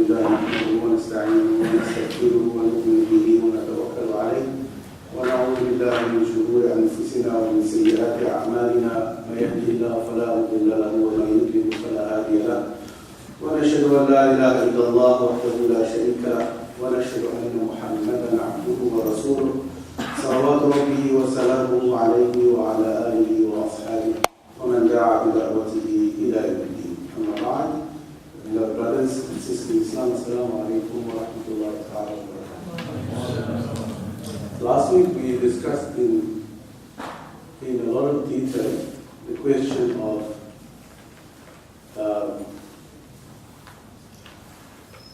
لله نحمده ونستعينه ونستغفره ونؤمن به ونتوكل عليه ونعوذ بالله من شرور أنفسنا ومن سيئات أعمالنا من يهده الله فلا مضل له ومن يضلل فلا هادي له ونشهد أن لا إله إلا الله وحده لا شريك له ونشهد أن محمدا عبده ورسوله صلوات ربه وسلامه عليه وعلى آله وأصحابه ومن دعا بدعوته إلى يوم الدين. أما بعد, dear brothers and sisters in Islam, Assalamu alaikum wa rahmatullahi wa barakatuh. Last week we discussed in a lot of detail the question of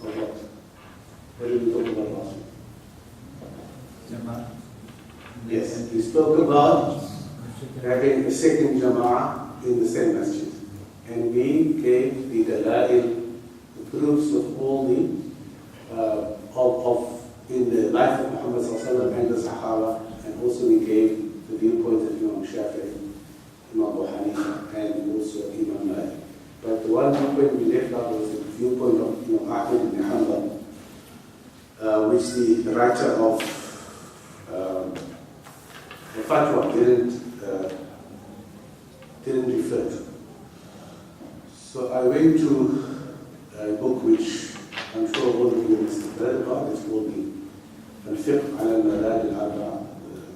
what? What did we talk about last week? Jama'ah. Yes, we spoke about having a second Jama'ah in the same masjid. And we gave the dalail, the proofs of all the, in the life of Muhammad ﷺ and the Sahaba, and also we gave the viewpoint of Imam Shafi'i, Imam Abu Hanifa, and also Imam Malik. But the one viewpoint we left out was the viewpoint of Imam Ahmad ibn Hanbal, which the writer of the fatwa didn't refer to. So I went to a book which I'm sure all of you must have read about. It's called the Al-Fiqh ala al-Madad al-Arba',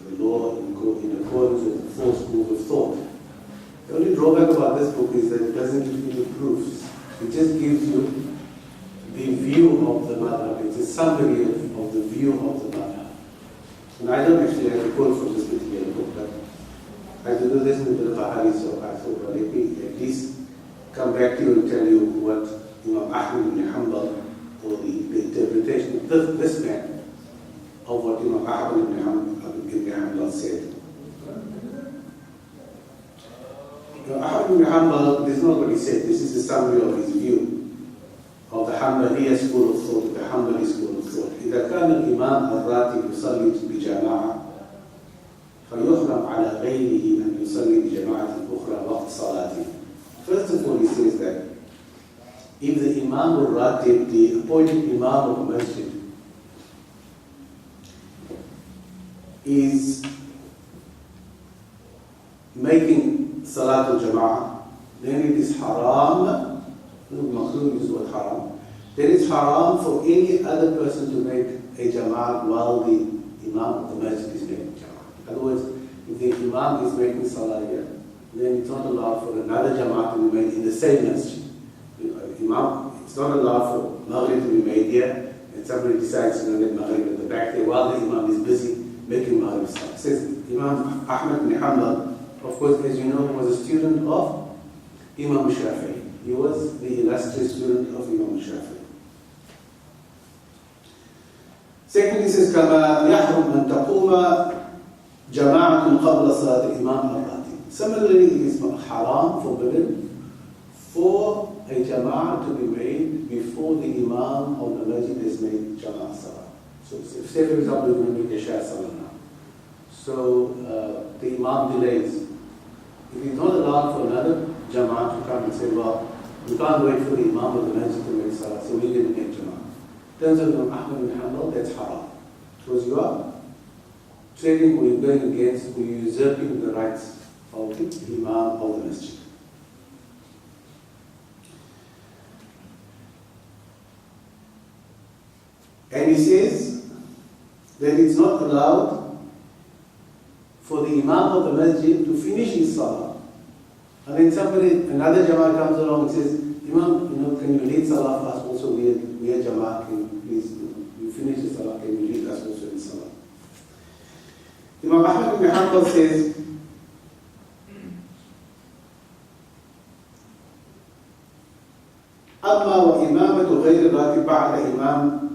the law in accordance with the four schools of thought. The only drawback about this book is that it doesn't give you the proofs. It just gives you the view of the madhab. It's a summary of the view of the madhab. And I don't actually have a quote from this particular book, but I do this in a bit of a hurry, so I thought, well, let me at least come back to you and tell you what Imam Ahmad ibn Hanbal, or the interpretation of this man of what Imam Ahmad ibn Hanbal said. Imam Ahmad ibn Hanbal, this is not what he said, this is the summary of his view of the Hanbaliya school of thought, the Hanbali school of thought. إذا كان الإمام الراتب يصلي بجماعة فيحرم على غيره أن يصلي بجماعة أخرى وقت صلاته. First of all, he says that if the Imam al-Ratib, the appointed Imam of a masjid, is making Salat al-Jama'ah, then it is haram, Makhluk is what haram, then it's haram for any other person to make a Jama'ah while the Imam of the masjid is making Jama'ah. In other words, if the Imam is making Salah here, then it's not allowed for another Jama'ah to be made in the same masjid. Imam, it's not allowed for Maghrib to be made here, and somebody decides to let Maghrib at the back there while the Imam is busy making Maghrib Salah. It says Imam Ahmad ibn Hanbal, of course, as you know, was a student of Imam Shafi'i. He was the illustrious student of Imam Shafi'i. Secondly, he says, كما يحرم أن تقوم جماعة قبل صلاة الإمام الراتب. Similarly, it is haram, forbidden, for a jama'ah to be made before the imam of the masjid is made jama'ah salah. So, say for example, we're going to make Isha salah now. So, the imam delays. It is not allowed for another jama'ah to come and say, well, we can't wait for the imam of the masjid to make salah, so we're going to make jama'ah. In terms of Imam Ahmad ibn Hanbal, that's haram. Because you are trading or you're going against, or you're usurping the rights of the imam of the masjid. And he says that it's not allowed for the imam of the masjid to finish his salah. And then another jama'ah comes along and says, Imam, can you lead salah for us also? We are jama'ah, can you please, you finish the salah, can you lead us also in salah? Imam Ahmad ibn Hanbal says, أما وإمامة غير الراتب بعد إمام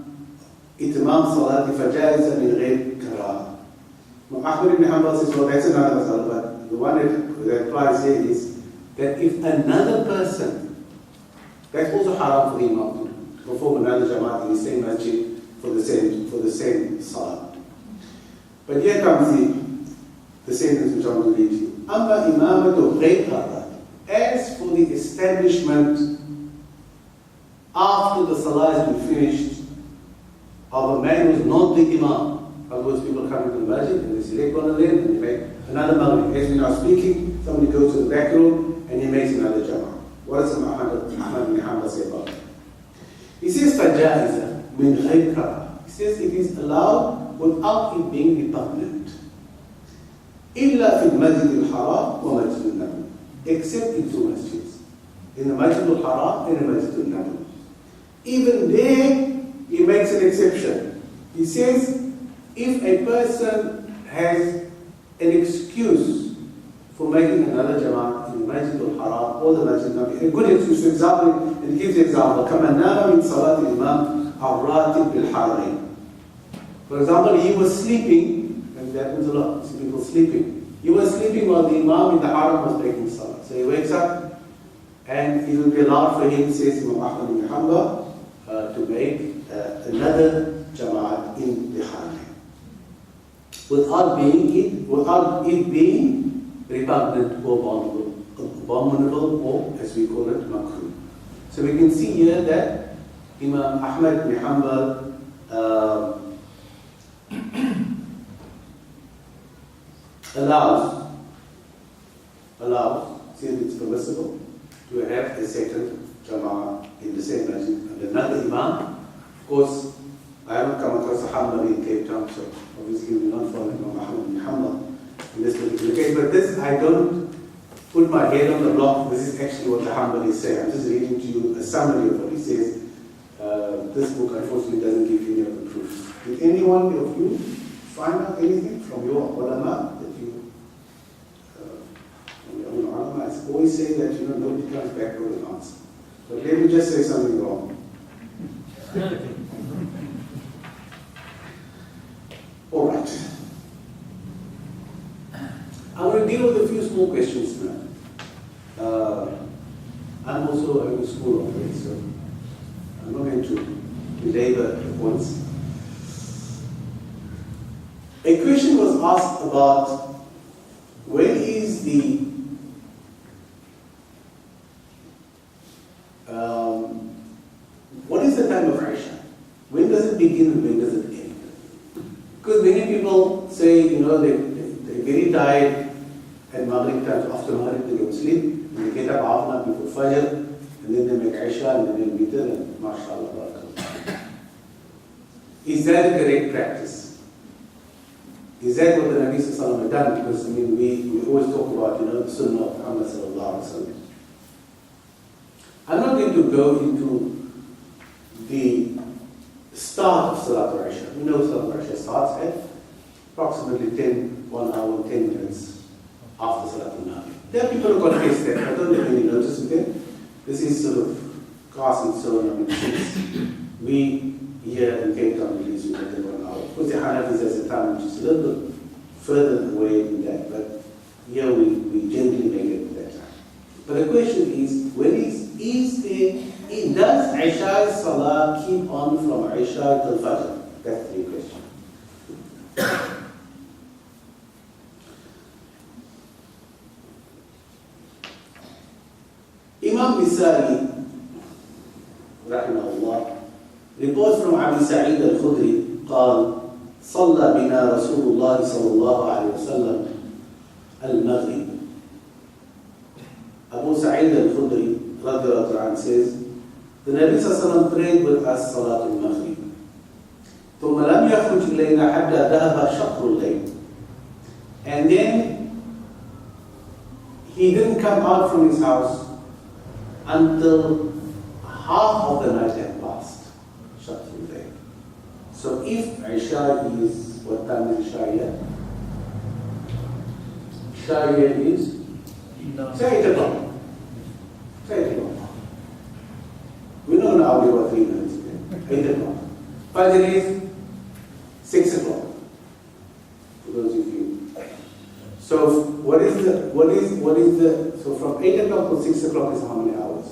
إتمام صلاة فجائزة من غير كراهة. Ahmad ibn Hanbal says, well, that's another masala, but the one that applies here is that if another person, that's also haram for the imam to perform another jama'at in the same masjid for the same salah. But here comes the sentence which I want to read to you. أما إمامة غير الراتب. As for the establishment after the salah has been finished, of a man who is not the imam. Otherwise, people come into the masjid and they select one of them and they make another maghrib. As we are speaking, somebody goes to the back room and he makes another jama'ah. What does Ahmad bin Hanbal say about it? He says, فَجَائِزًا مِنْ غَيْرِ كَرَاهَةٍ. He says it is allowed without it being repugnant. إِلَّا فِي الْمَسْجِدِ الْحَرَامِ وَمَسْجِدِ النَّبَوِيِّ. Except in two masjids. In the Masjid al-Haram and the Masjid al-Nabawi. Even there, he makes an exception. He says, if a person has an excuse for making another jama'ah in the Masjid al-Haram or the Masjid al-Nabawi, a good excuse, for example, and he gives the example, كَمَنْ نَامَ مِنْ صَلَاةِ الْإِمَامِ الرَّاتِبِ بِالْحَرَمَيْنِ. For example, he was sleeping, and that happens a lot, see people sleeping. He was sleeping while the Imam in the Haram was making salah. So he wakes up, and it will be allowed for him, says Imam Ahmad bin Hanbal, to make another jama'at in the Haram, without it being repugnant or abominable, or as we call it, makruh. So we can see here that Imam Ahmad bin Hanbal allows, since it's permissible, to have a second jama'ah in the same masjid and another imam. Of course, I haven't come across a Hanbali in Cape Town, so obviously we're not following Imam Ahmad bin Hanbal in this particular case. But this, I don't put my head on the block. This is actually what the Hanbali say. I'm just reading to you a summary of what he says. This book, unfortunately, doesn't give you any of the proofs. Did anyone of you find out anything from your ulama that you, ulama always say that, nobody comes back with an answer. But let me just say something wrong. All right. I'm going to deal with a few small questions now. I'm also in school already, so I'm not going to belabor the points. A question was asked about when is the what is the time of Aisha? When does it begin and when does it end? Because many people say, they're very tired at Maghrib times, after Maghrib they go to sleep, and they get up half an hour before Fajr, and then they make Aisha, and then they meet her, and mashallah, barakallah. Is that a correct practice? Is that what the Nabi Sallallahu Alaihi Wasallam had done? Because we always talk about, the Sunnah of Muhammad Sallallahu Alaihi Wasallam. I'm not going to go into the start of Salat al-Isha. We know Salat al-Isha starts at approximately 1 hour and 10 minutes after Salat al-Nabi. There are people who confess that. I don't have any notice with them. This is sort of casting stone. Since we here in Cape Town, at least, we make it 1 hour. Of course, the Hanafis has a time which is a little bit further away than that, but here we generally make it that time. But the question is, does Isha Salah keep on from Isha till Fajr? That's the question. Imam Nisai, rahimahullah, reports from Abi Sa'id al-Khudri, قال صلى بنا رسول الله صلى الله عليه وسلم المغرب. Abu Sa'id al-Khudri radiallahu anhu says, the Nabi sallallahu alaihi wasallam prayed with us Salat al-Maghrib. ثم لم يخرج إلينا حتى ذهب شطر الليل. And then he didn't come out from his house until half of the night had passed. Shutr al-Layl. So if Isha is, what time is Isha here? Isha here is, say 8 o'clock. Say 8 o'clock. We're not going to argue about 3 minutes. 8 o'clock. Fajr is 6 o'clock. For those of you. So so from 8 o'clock to 6 o'clock is how many hours?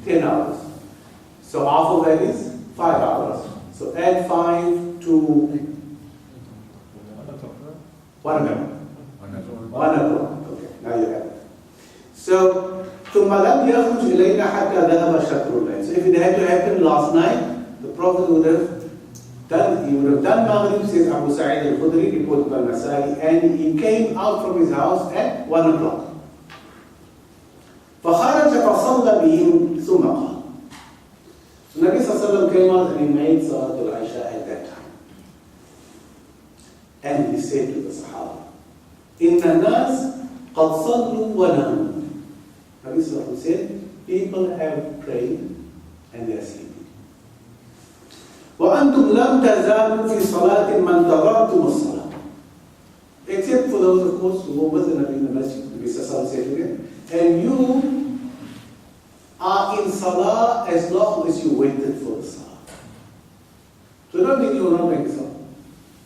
10 hours. So half of that is 5 hours. So add 5 to 1 o'clock. 1 o'clock. Okay, now you have it. So ثم لم يخرج إلينا حتى ذهب شطر الليل. So if it had to happen last night, the Prophet would have done Maghrib, says Abu Sa'id al-Khudri, reported by Nasai, and he came out from his house at 1 o'clock. فخرج فصلى بهم ثم قال. So Nabi Sallallahu came out and he made Salatul Isha at that time. And he said to the Sahaba, إِنَّ النَّاسِ قَدْ صَلُّوا وَنَامُوا. Nabi Sallallahu said, people have prayed and they are sleeping. وَأَنْتُمْ لَمْ تَزَالُوا فِي صَلَاةٍ مَنْ تَغَرْتُمُ الصَّلَاةِ. Except for those, of course, who were with the Nabi in the masjid, Nabi Sallallahu said to them, and you are in Salah as long as you waited for the Salah. So don't think you are not making Salah.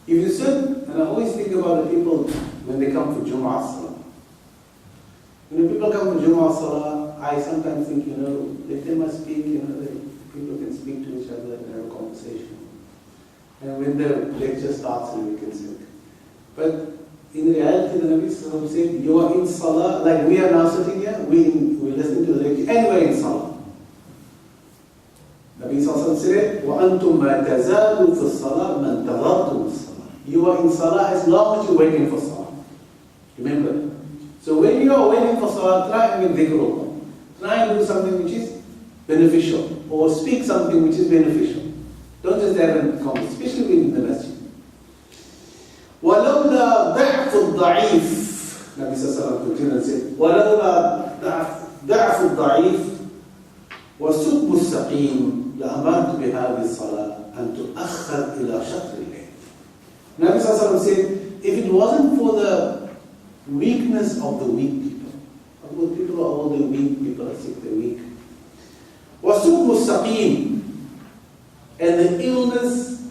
If you sit, and I always think about the people when they come for Jum'ah Salah. When people come for Jum'ah Salah, I sometimes think, let them speak, people can speak to each other and have a conversation. And when the lecture starts, we can speak. But in reality, the Nabi Sallallahu said, you are in Salah, like we are now sitting here, we're listening to the lecture, and we're in Salah. Nabi Sallallahu said, وَأَنْتُمْ مَا تَزَالُوا فِي الصَّلَاةِ مَنْ تَغَرْتُمُ الصَّلَاةِ. You are in Salah as long as you're waiting for Salah. Remember? So when you are waiting for Salah, try and make dhikr. Try and do something which is beneficial, or speak something which is beneficial. Don't just have a conversation, especially in the masjid. وَلَوْلَا ضَعْفُ الضَّعِيفِ. Nabi Sallallahu continued and said, وَلَوْلَا ضَعْفُ الضَّعِيفِ وَسُبُّ السَّقِيمِ لَأَمَرْتُ بِهَذِهِ الصَّلَاةِ أَنْ تُؤَخَّرْ إِلَى شَطْرِ اللَّيْلِ. Nabi Sallallahu said, if it wasn't for the weakness of the weak people, of people are old, they're weak, people are sick, they're weak. وَسُبُّ السَّقِيمِ, and the illness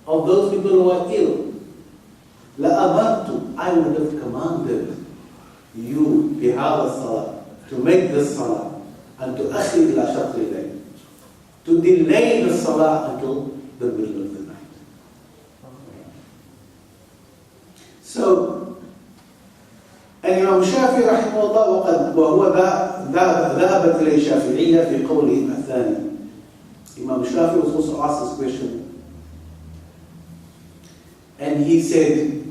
of those people who are ill. لَأَمَرْتُ, I would have commanded you بِهَذَا الصَّلَاةِ, to make this salah, and to أَخِرْ إِلَى شَطْرِ اللَّيْلِ, to delay the salah until the middle of the night. So, and Imam Shafi'i رحمه الله وهو ذهبت إليه الشافعية في قوله الثاني. Imam Shafi'i was also asked this question, and he said,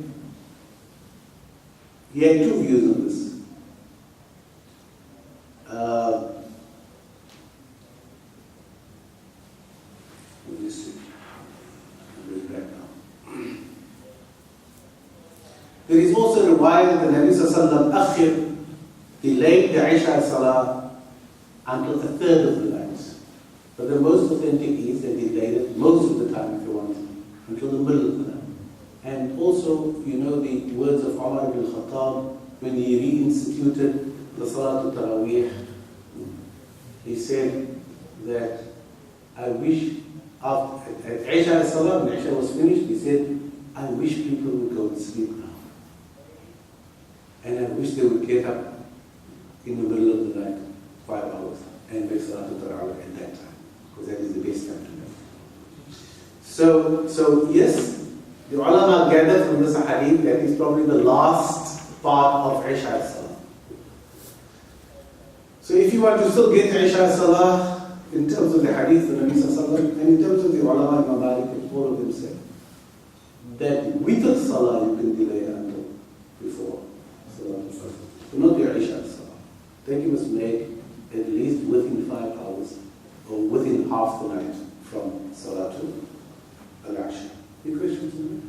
he had two views on this. Let me see. I'll bring it back now. There is also a riwayah that the Nabi Sallallahu Alaihi Wasallam delayed the Isha Salah until a third of the night. But the most authentic is that he delayed it most of the time, if you want, until the middle of the night. And also, the words of Umar ibn Khattab when he reinstituted the Salatul Taraweeh. He said that I wish, at Isha Salah, when Isha was finished, he said, I wish people would go to sleep now. And I wish they would get up in the middle of the night, 5 hours, and make Salatul Taraweeh at that time, because that is the best time to do. So yes, the ulama gathered from this hadith that is probably the last part of Isha Salah. So if you want to still get Isha Salah in terms of the hadith of Nabi Sallallahu Alaihi Wasallam, and in terms of the ulama Imam Malik, all of them say that witr Salah you can delay until before Salah. So not the Isha Salah. Then you must make at least within 5 hours or within half the night from Salah to Al-Isha. Any questions on that?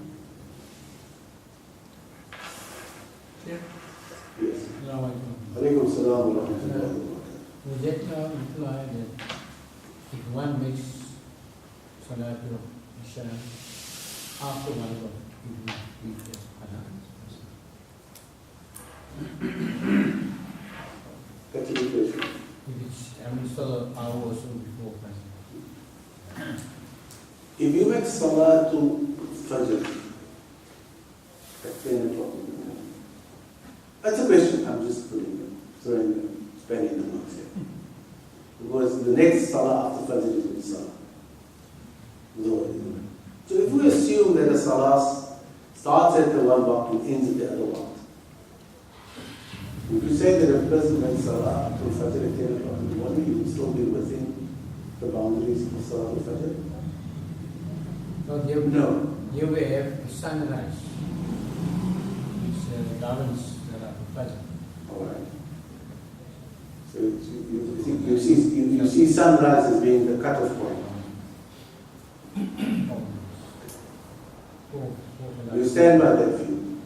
Yeah. Yes. Assalamu Alaikum salam wa rahmatullahi wa barakatuh. Would that imply that if one makes Salatul Isha after Maghrib, it will be just halal? That's a good question. If it's still an hour or so before Fajr. If you make Salah to Fajr at 10 o'clock in the morning, that's a question I'm just spending the marks here. Because the next Salah after Fajr is with Salah. So if we assume that the Salah starts at the one waqt and ends at the other waqt, If you say that a person makes Salah to Fajr at 10 o'clock in the morning, you will still be within the boundaries of Salah to Fajr? So No. you will have the sunrise, which governs the Fajr. All right. So you see sunrise as being the cutoff point. You stand by that view.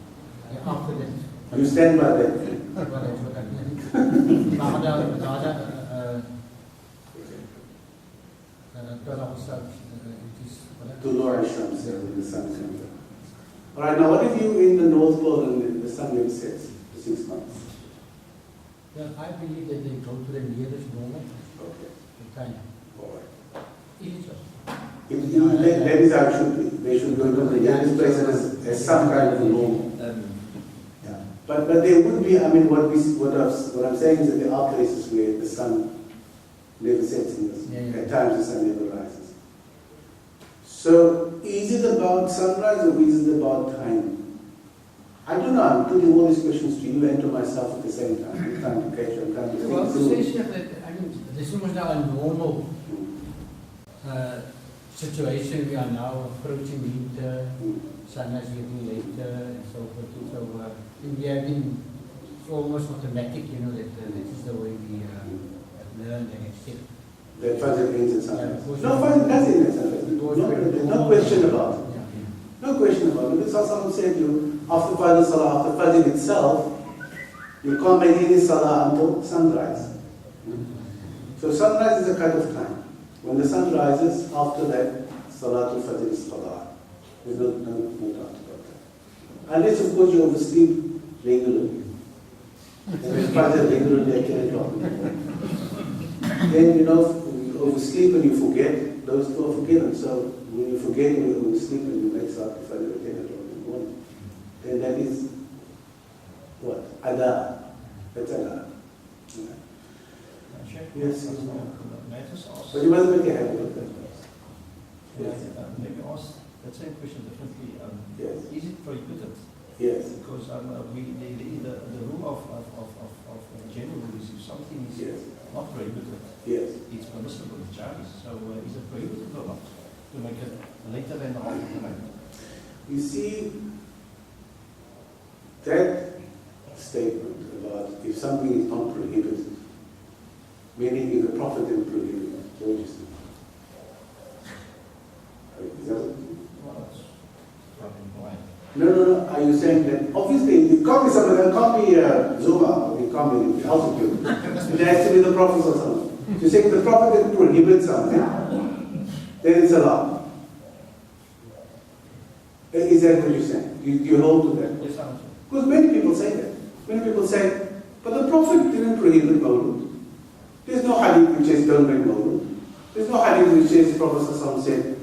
After that. You stand by that view. To Lord Shams, when the sun comes up. All right, now what if you in the North Pole and the sun never sets for 6 months? Well, I believe that they go to the nearest normal Okay. time. All right. Is it so? That is how it should be. They should go to the nearest place as some kind of a normal. Yeah. But there would be, I mean, what I'm saying is that there are places where the sun never sets in this. Yeah. At times the sun never rises. So is it about sunrise or is it about time? I don't know. I'm putting all these questions to you and to myself at the same time. I'm trying to catch you. I'm trying to think Well, through. I mean, this is now a normal situation. We are now approaching winter, sun is getting later, and so forth. So we have been almost automatic, you know, that this is the way we have learned and accept. That Fajr ends at sunrise. Yeah, No, Fajr does end at sunrise. No question about it. Yeah. No question about it. Because someone said to you, after Fajr Salah, after Fajr itself, you can't make any Salah until sunrise. So sunrise is a kind of time. When the sun rises, after that, Salatul Fajr is Qada. There's no doubt about that. Unless, of course, you oversleep regularly. And when Fajr regularly at 10 o'clock in the morning. Then, you know, you oversleep and you forget, those two are forgiven. So when you forget and you oversleep and you make Salatul Fajr at 10 o'clock in the morning, then that is what? Ada. That's Ada. Yeah. Yes. But you must make a habit of that. Yes. Maybe ask that same question differently. Yes. Is it prohibited? Yes. Because the rule of general is if something is Yes. not prohibited, Yes. it's permissible, it's jais. So is it prohibited or not to make it later than after the night? You see, that statement about if something is not prohibited, meaning if the Prophet didn't prohibit it, what would you say? Is that what? Well, that's probably blind. No. Are you saying that obviously it can't be something, it can't be Zuma, it can't be altitude. It has to be the Prophet or something. You say if the Prophet didn't prohibit something, then it's allowed. Is that what you're saying? Do you hold to that? Yes, I'm Because many people say that. Many people say, but the Prophet didn't prohibit Mawlud. There's no hadith which says don't make Mawlud. There's no hadith which says the Prophet said,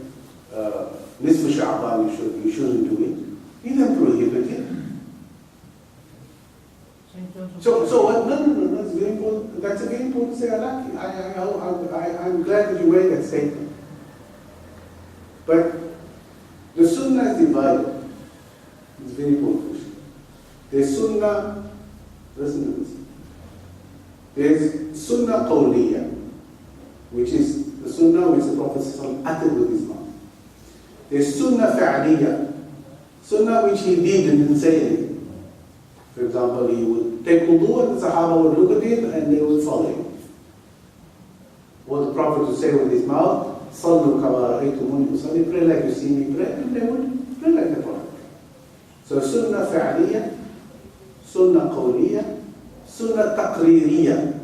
Nisfu Sha'ban, you shouldn't do it. He didn't prohibit it. So what? No, that's very important. That's a very important say. I like it. I'm glad that you made that statement. But the Sunnah is divided. It's very important. There's Sunnah, listen to this. There's Sunnah Qawliya, which is the Sunnah which the Prophet uttered with his mouth. There's Sunnah Fa'liya, Sunnah which he did and didn't say anything. For example, he would take wudu and the Sahaba would look at him and they would follow him. What the Prophet would say with his mouth, Sallu kama ra'aytumuni usalli, pray like you see me pray, and they would pray like the Prophet. So Sunnah Fa'liya, Sunnah Qawliya, Sunnah Taqreeriya.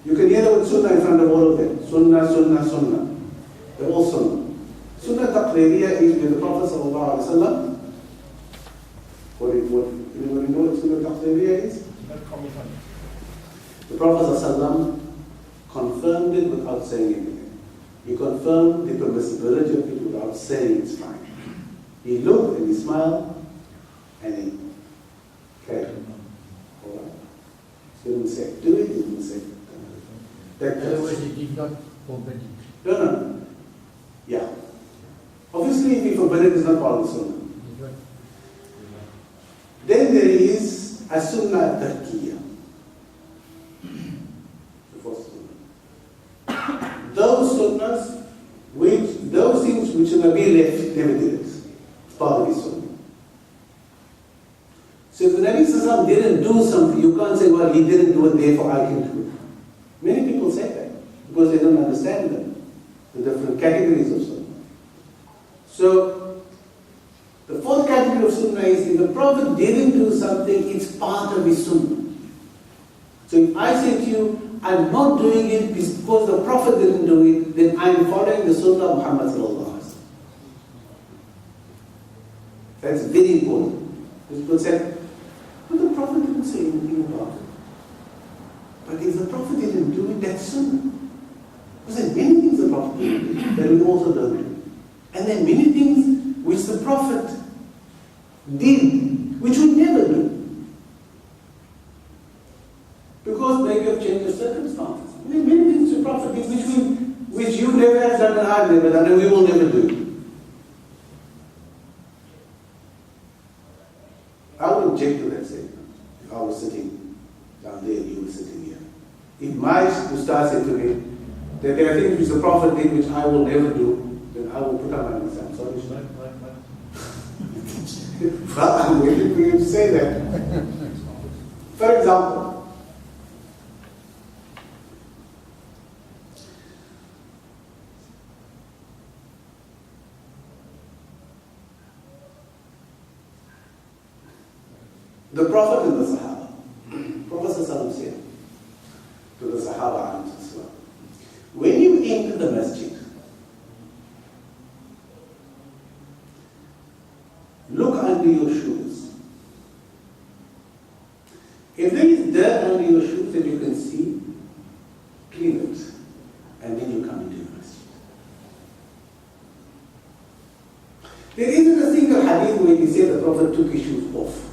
You can hear the word Sunnah in front of all of them. Sunnah. They're all Sunnah. Sunnah Taqreeriya is where the Prophet ﷺ, anybody know what Sunnah Taqreeriya is? The Prophet ﷺ confirmed it without saying anything. He confirmed the permissibility of it without saying it's fine. He looked and he smiled and he carried on. All right. He didn't say do it, he didn't say that. Otherwise, it did not forbid it. No. Yeah. Obviously, if he forbid it, it's not part of the Sunnah. Then there is السنة التركية. The first sunnah. Those sunnahs, those things which the Nabi left, never did it. It's part of his sunnah. So if the Nabi Sallallahu didn't do something, you can't say, well, he didn't do it, therefore I can do it. Many people say that because they don't understand the different categories of sunnah. So the fourth category of sunnah is if the Prophet didn't do something, it's part of his sunnah. So if I say to you, I'm not doing it because the Prophet didn't do it, then I'm following the sunnah of Muhammad Sallallahu Alaihi Wasallam. That's very important. People say, but the Prophet didn't say anything about it. But if the Prophet didn't do it, that's sunnah. Because there are many things the Prophet didn't do that we also don't do. And there are many things which the Prophet did, which we never do. Because maybe of change of circumstances. There are many things the Prophet did which you never have done and I've never done and we will never do. I would object to that statement if I was sitting down there and you were sitting here. If my Ustaz said to me that there are things which the Prophet did which I will never do, then I will put up my hands. I'm sorry, Ustaz. Well, I'm waiting for you to say that. For example, the Prophet and the Sahaba. Prophet Sallallahu said to the Sahaba, when you enter the masjid, look under your shoes. If there is dirt under your shoes that you can see, clean it, and then you come into the masjid. There isn't a single hadith where he said the Prophet took his shoes off.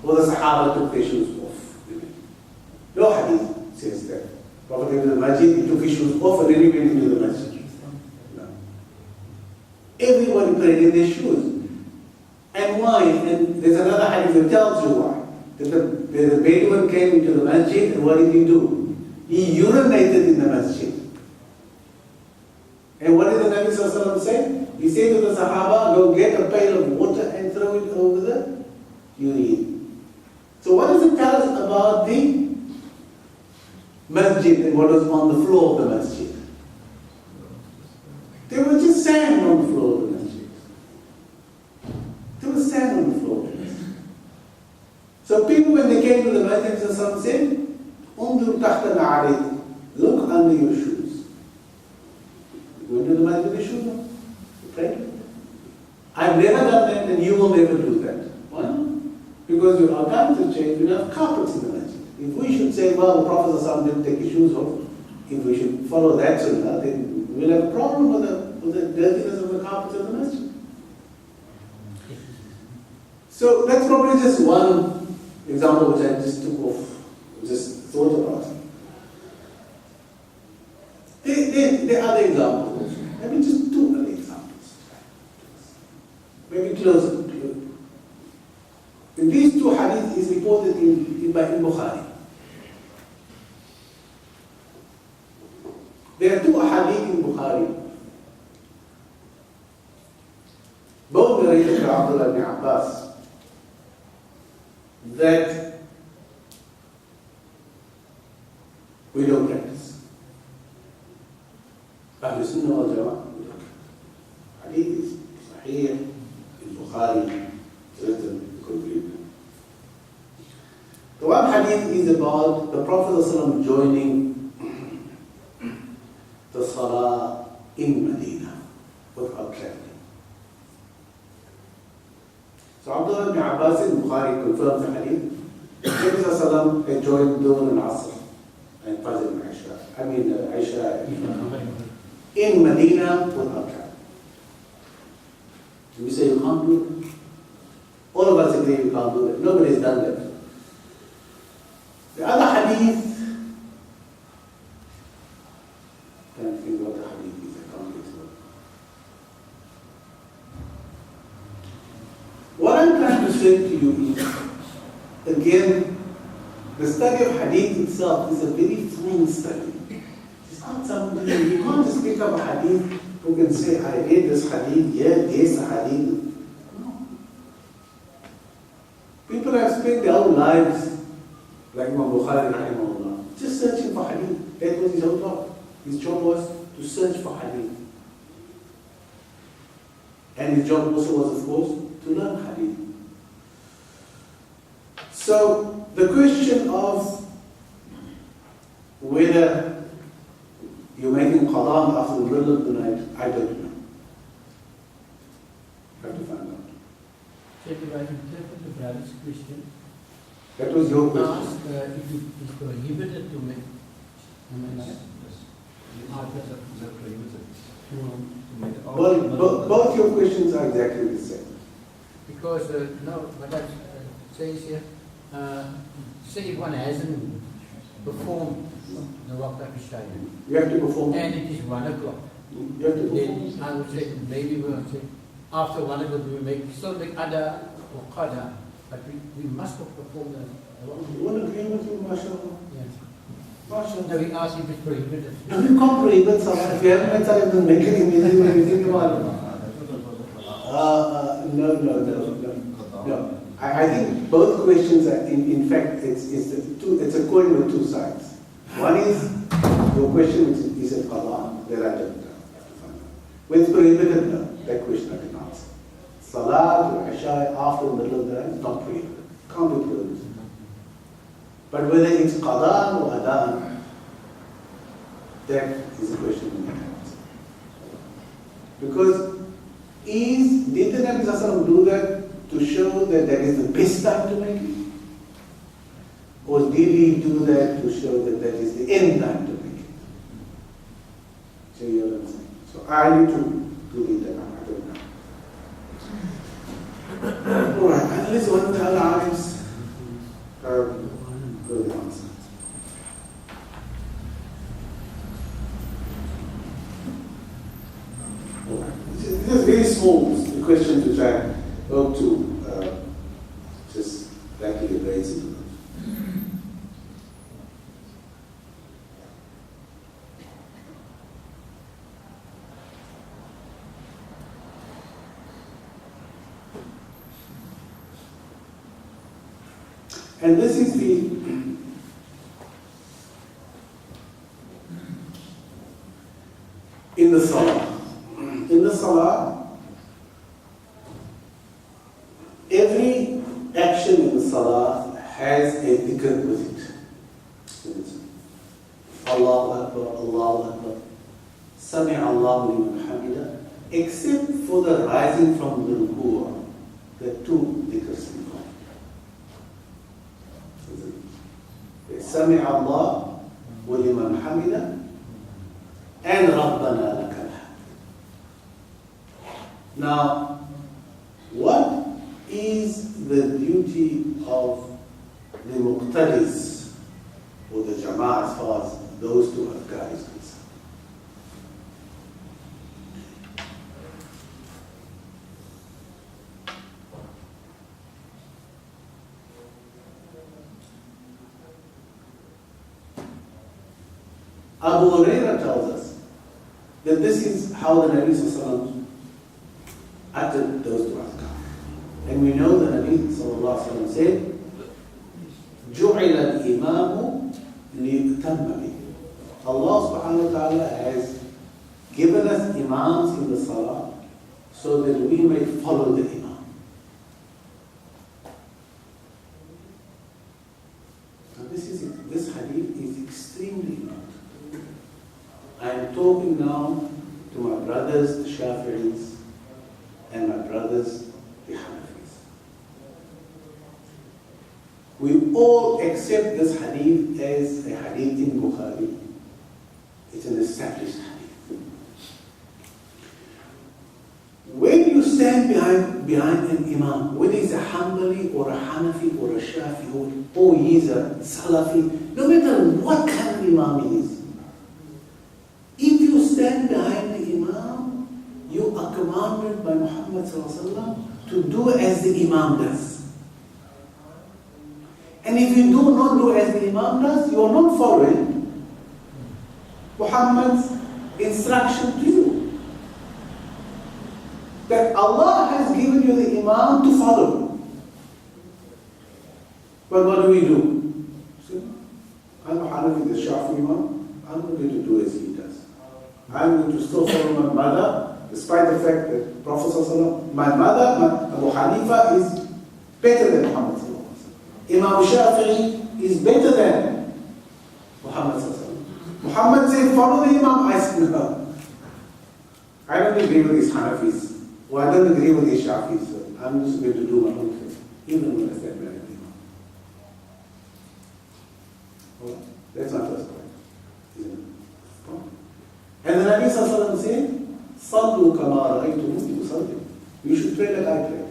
Or the Sahaba took their shoes off. No hadith says that. Prophet came to the masjid, he took his shoes off and then he went into the masjid. No. Everybody prayed in their shoes. And why? And there's another hadith that tells you why. That the Bedouin came into the masjid and what did he do? He urinated in the masjid. And what did the Nabi Sallallahu Alaihi Wasallam say? He said to the Sahaba, go get a pail of water and throw it over the urine. So what does it tell us about the masjid and what was on the floor of the masjid? There was just sand on the floor of the masjid. There was sand on the floor of the masjid. So people when they came to the masjid, Sallallahu said, Undur tahta na'alayk, look under your shoes. You go into the masjid with your shoes on. Okay? I've never done that and you will never do that. Why? Because our times have changed, we have carpets in the masjid. If we should say, well, the Prophet ﷺ didn't take his shoes off, if we should follow that sunnah, then we'll have a problem with the dirtiness of the carpets of the masjid. So that's probably just one example which I just took off, just thought about. There are other examples. Maybe just two other examples. Maybe closer. And these two hadith is reported in Bukhari. There are two hadith in Bukhari. Both narrated by Abdullah ibn Abbas that we don't practice. Ahlul Sunnah wal Jama'ah, we don't practice. Hadith is Sahih in Bukhari, it's written completely. The one hadith is about the Prophet ﷺ joining the Salah in Medina without traveling. So Abdullah ibn Abbas in Bukhari confirms the hadith. The Prophet ﷺ had joined Dhuhr and Asr and Fajr and Isha in Medina without traveling. Do we say you can't do it? All of us agree you can't do it. Nobody has done that. The other hadith, I can't think what the hadith is, I can't think so. What I'm trying to saying to you is, again, the study of hadith itself is a very fine study. It's not something, you can't just pick up a hadith who can say, I read this hadith, yes, a hadith. No. People have spent their whole lives, like Imam Bukhari, rahimahullah, just searching for hadith. That was his whole job. His job was to search for hadith. And his job also was, of course, to learn hadith. So, the question of whether you're making qada after the middle of the night, I don't know. I have to find out. Sheikh, if I interpret the brother's question, That was your ask question. if it is prohibited to make Both your questions are exactly the same. because no, what that says here, say if one hasn't performed the Waqf Isha You have to perform. and it is 1 o'clock, You have to perform. then I would say maybe we'll say after 1 o'clock we still make ada or qada, but we must perform the Waqf. You want to agree with you, mashallah? Yes. Mashallah. Now we ask if it's prohibited. No, you can't prohibit someone. If you haven't met someone, then make it immediately when you think about it. No. I think both questions are, in fact, it's a coin with two sides. One is your question, which is a qada, that I don't know. When it's prohibited, no. That question I can answer. Salat or Isha after the middle of the night is not prohibited. Can't be prohibited. But whether it's qada or adaan, that is a question we can answer. Because did the Nabi Sallallahu Alaihi Wasallam do that to show that that is the best time to make it? Or did he do that to show that that is the end time to make it? So you know what I'm saying? So I need to read that. I don't know. Alright, unless one of the other alims know the answer. These are very small questions which I hope to just rapidly raise into them. And this is in the Salah. In the Salah, every action in the Salah has a dhikr with it. Allahu Akbar, Allahu Akbar, Sami Allahu liman hamida, except for the rising from the ruku', there are two dhikrs involved. Sami Allah wa liman hamida and Rabbana lakal hamd. Now, what is the duty of the muqtadis or the jama'ah as far as those two adhkar is concerned? Abu Hurairah tells us that this is how the Nabi Sallallahu Alaihi Wasallam uttered those two adhkar. And we know the Nabi Sallallahu Alaihi Wasallam said, جُعِلَ الْإِمَامُ لِيُؤْتَمَّ بِهِ. Allah subhanahu wa ta'ala has given us imams in the salah so that we may follow the imam. Now this hadith is extremely important. I am talking now to my brothers, the Shafi'is, and my brothers, the Hanafis. We all accept this hadith as a hadith in Bukhari. It's an established hadith. When you stand behind an imam, whether he's a Hanbali or a Hanafi or a Shafi'i or he's a Salafi, no matter what kind of imam he is, if you stand behind the imam, you are commanded by Muhammad ﷺ to do as the imam does. And if you do not do as the Imam does, you are not following Muhammad's instruction to you. That Allah has given you the Imam to follow. But what do? So, I'm a Hanafi, the Shafi Imam. I'm not going to do as he does. I'm going to still follow my mother, despite the fact that Prophet ﷺ, my mother, Abu Hanifa, is better than Muhammad ﷺ. Imam Shafi'i is better than Muhammad ﷺ. Muhammad said, follow the Imam. I said, no. I don't agree with these Hanafis. Or I don't agree with these Shafis. So I'm just going to do my own thing, even when I stand behind the Imam. Well, that's my first point. Isn't it? And the Nabi ﷺ said, Sallu kama ra'aytumuni usalli. You should pray like I pray.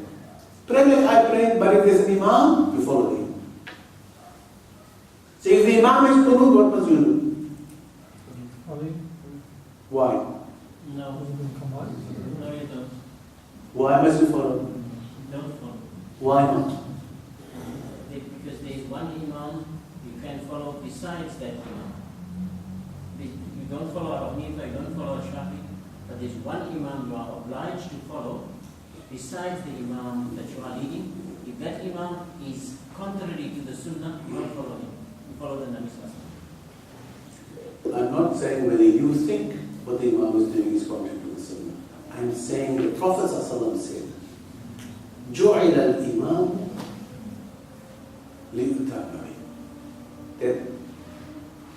Pray like I pray, but if there's an Imam, you follow him. So if the Imam is qunut, what must you do? Why? No. No, you don't. Why must you follow? Don't follow. Why not? Because there is one Imam you can follow besides that Imam. You don't follow Abu Hanifa, you don't follow Shafi, but there's one Imam you are obliged to follow besides the Imam that you are leading. If that Imam is contrary to the Sunnah, you don't follow him. You follow the Nabi Sallallahu. I'm not saying whether you think what the Imam is doing is contrary to the Sunnah. I'm saying the Prophet ﷺ said, جُعِلَ الْإِمَامُ لِيُؤْتَمَّ بِهِ. That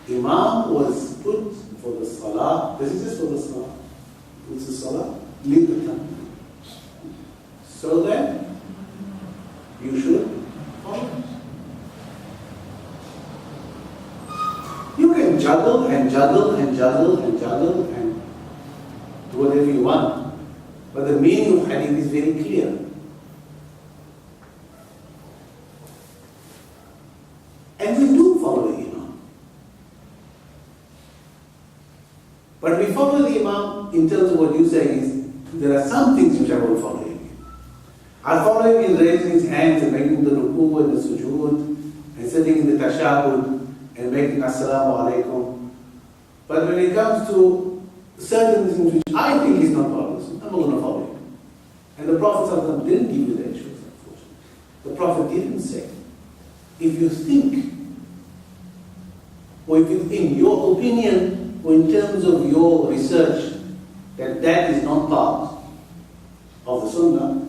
Imam was put for the Salah. This is just for the Salah. It's the Salah. لِيُؤْتَمَّ. So that you should follow. You can juggle and juggle and juggle and juggle and do whatever you want. But the meaning of hadith is very clear. And we do follow the Imam. But we follow the Imam in terms of what you say is, there are some things which I won't follow him in. I'll follow him in raising his hands and making the ruku and the sujood and sitting in the tashahud and making assalamu alaikum. But when it comes to certain things which I think is not part of the Sunnah, I'm not going to follow him. And the Prophet didn't give you that choice, unfortunately. The Prophet didn't say, if you think, or if you in your opinion, or in terms of your research, that is not part of the Sunnah,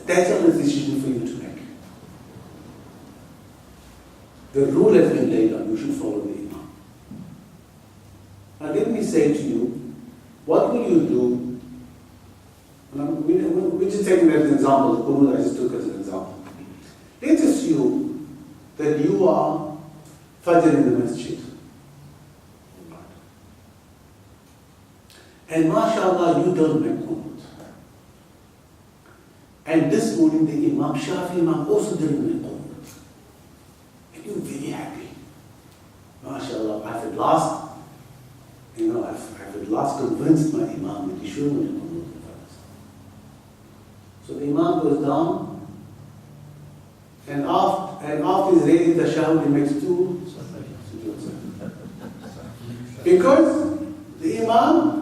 that's a decision for you to make. The rule has been laid down, you should follow the Imam. Now let me say to you, what will you do? We're just taking that as an example, the Qunut I just took as an example. Let's assume that you are Fajr in the masjid. And mashallah, you don't make Qunut. And this morning the Imam, Shafi Imam, also didn't make Qunut. And you're very happy. MashaAllah, I've at last, I've at last convinced my Imam that he shouldn't make Qunut. So the Imam goes down, and after he's ready the tashahud, he makes two sujood. Because the Imam,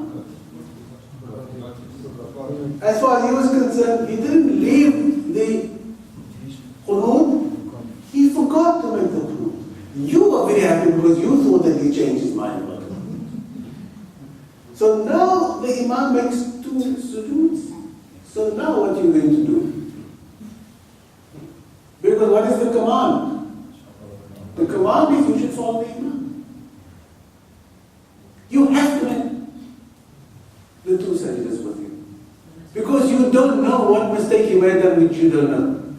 as far as he was concerned, he didn't leave the qunut, he forgot to make the qunut. You were very happy because you thought that he changed his mind about it. So now the Imam makes two sujoods. So now what are you going to do? Because what is the command? The command is you should follow the Imam. You have to make the two sajdas with you. Because you don't know what mistake he made and which you don't know.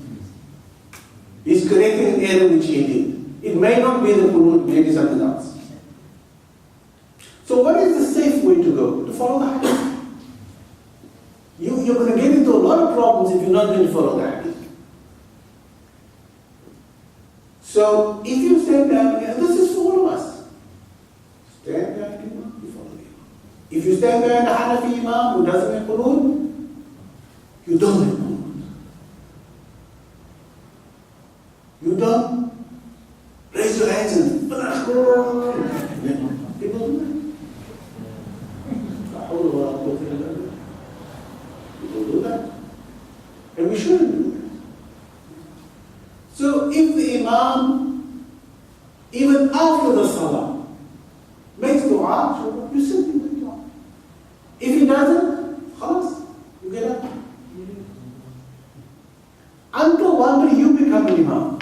He's correcting an error which he did. It may not be the qunut, maybe something else. So what is the safe way to go? To follow the hadith. You're going to get into a lot of problems if you're not going to follow the hadith. So if you stand down, this is for all of us. Stand down, Imam, you follow the Imam. If you stand behind a Hanafi Imam who doesn't make qunut, you don't make qunut. You don't And we shouldn't do that. So if the Imam, even after the Salah, makes dua, you simply make dua. If he doesn't, khalas, you get up. Until one day you become an Imam.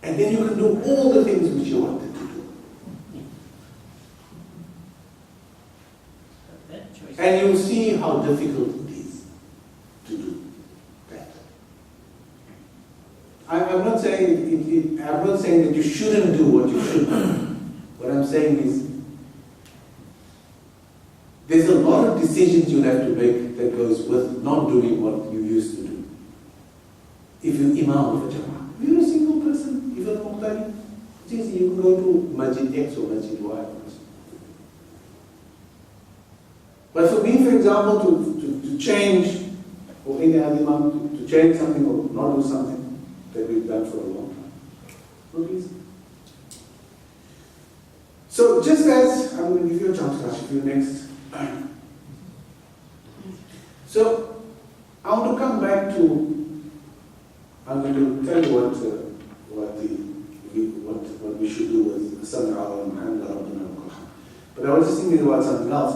And then you can do all the things which you wanted to do. That choice. And you'll see how difficult it is to do that. I'm not saying I'm not saying that you shouldn't do what you should do. What I'm saying is there's a lot of decisions you have to make that goes with not doing what you used to do. If you're Imam of a Jama'ah, if you're a single person, if you're a Muqtadi, it's easy, you can go to Masjid X or Masjid Y. But for me, for example, to change, or any other Imam, to change something or not do something that we've done for a long time, not easy. So just as, I'm going to give you a chance to ask you next. So, I want to come back to, I'm going to tell you what we should do with Sami'a wa Muhammad Rabbana wa Qur'an. But I was just thinking about something else.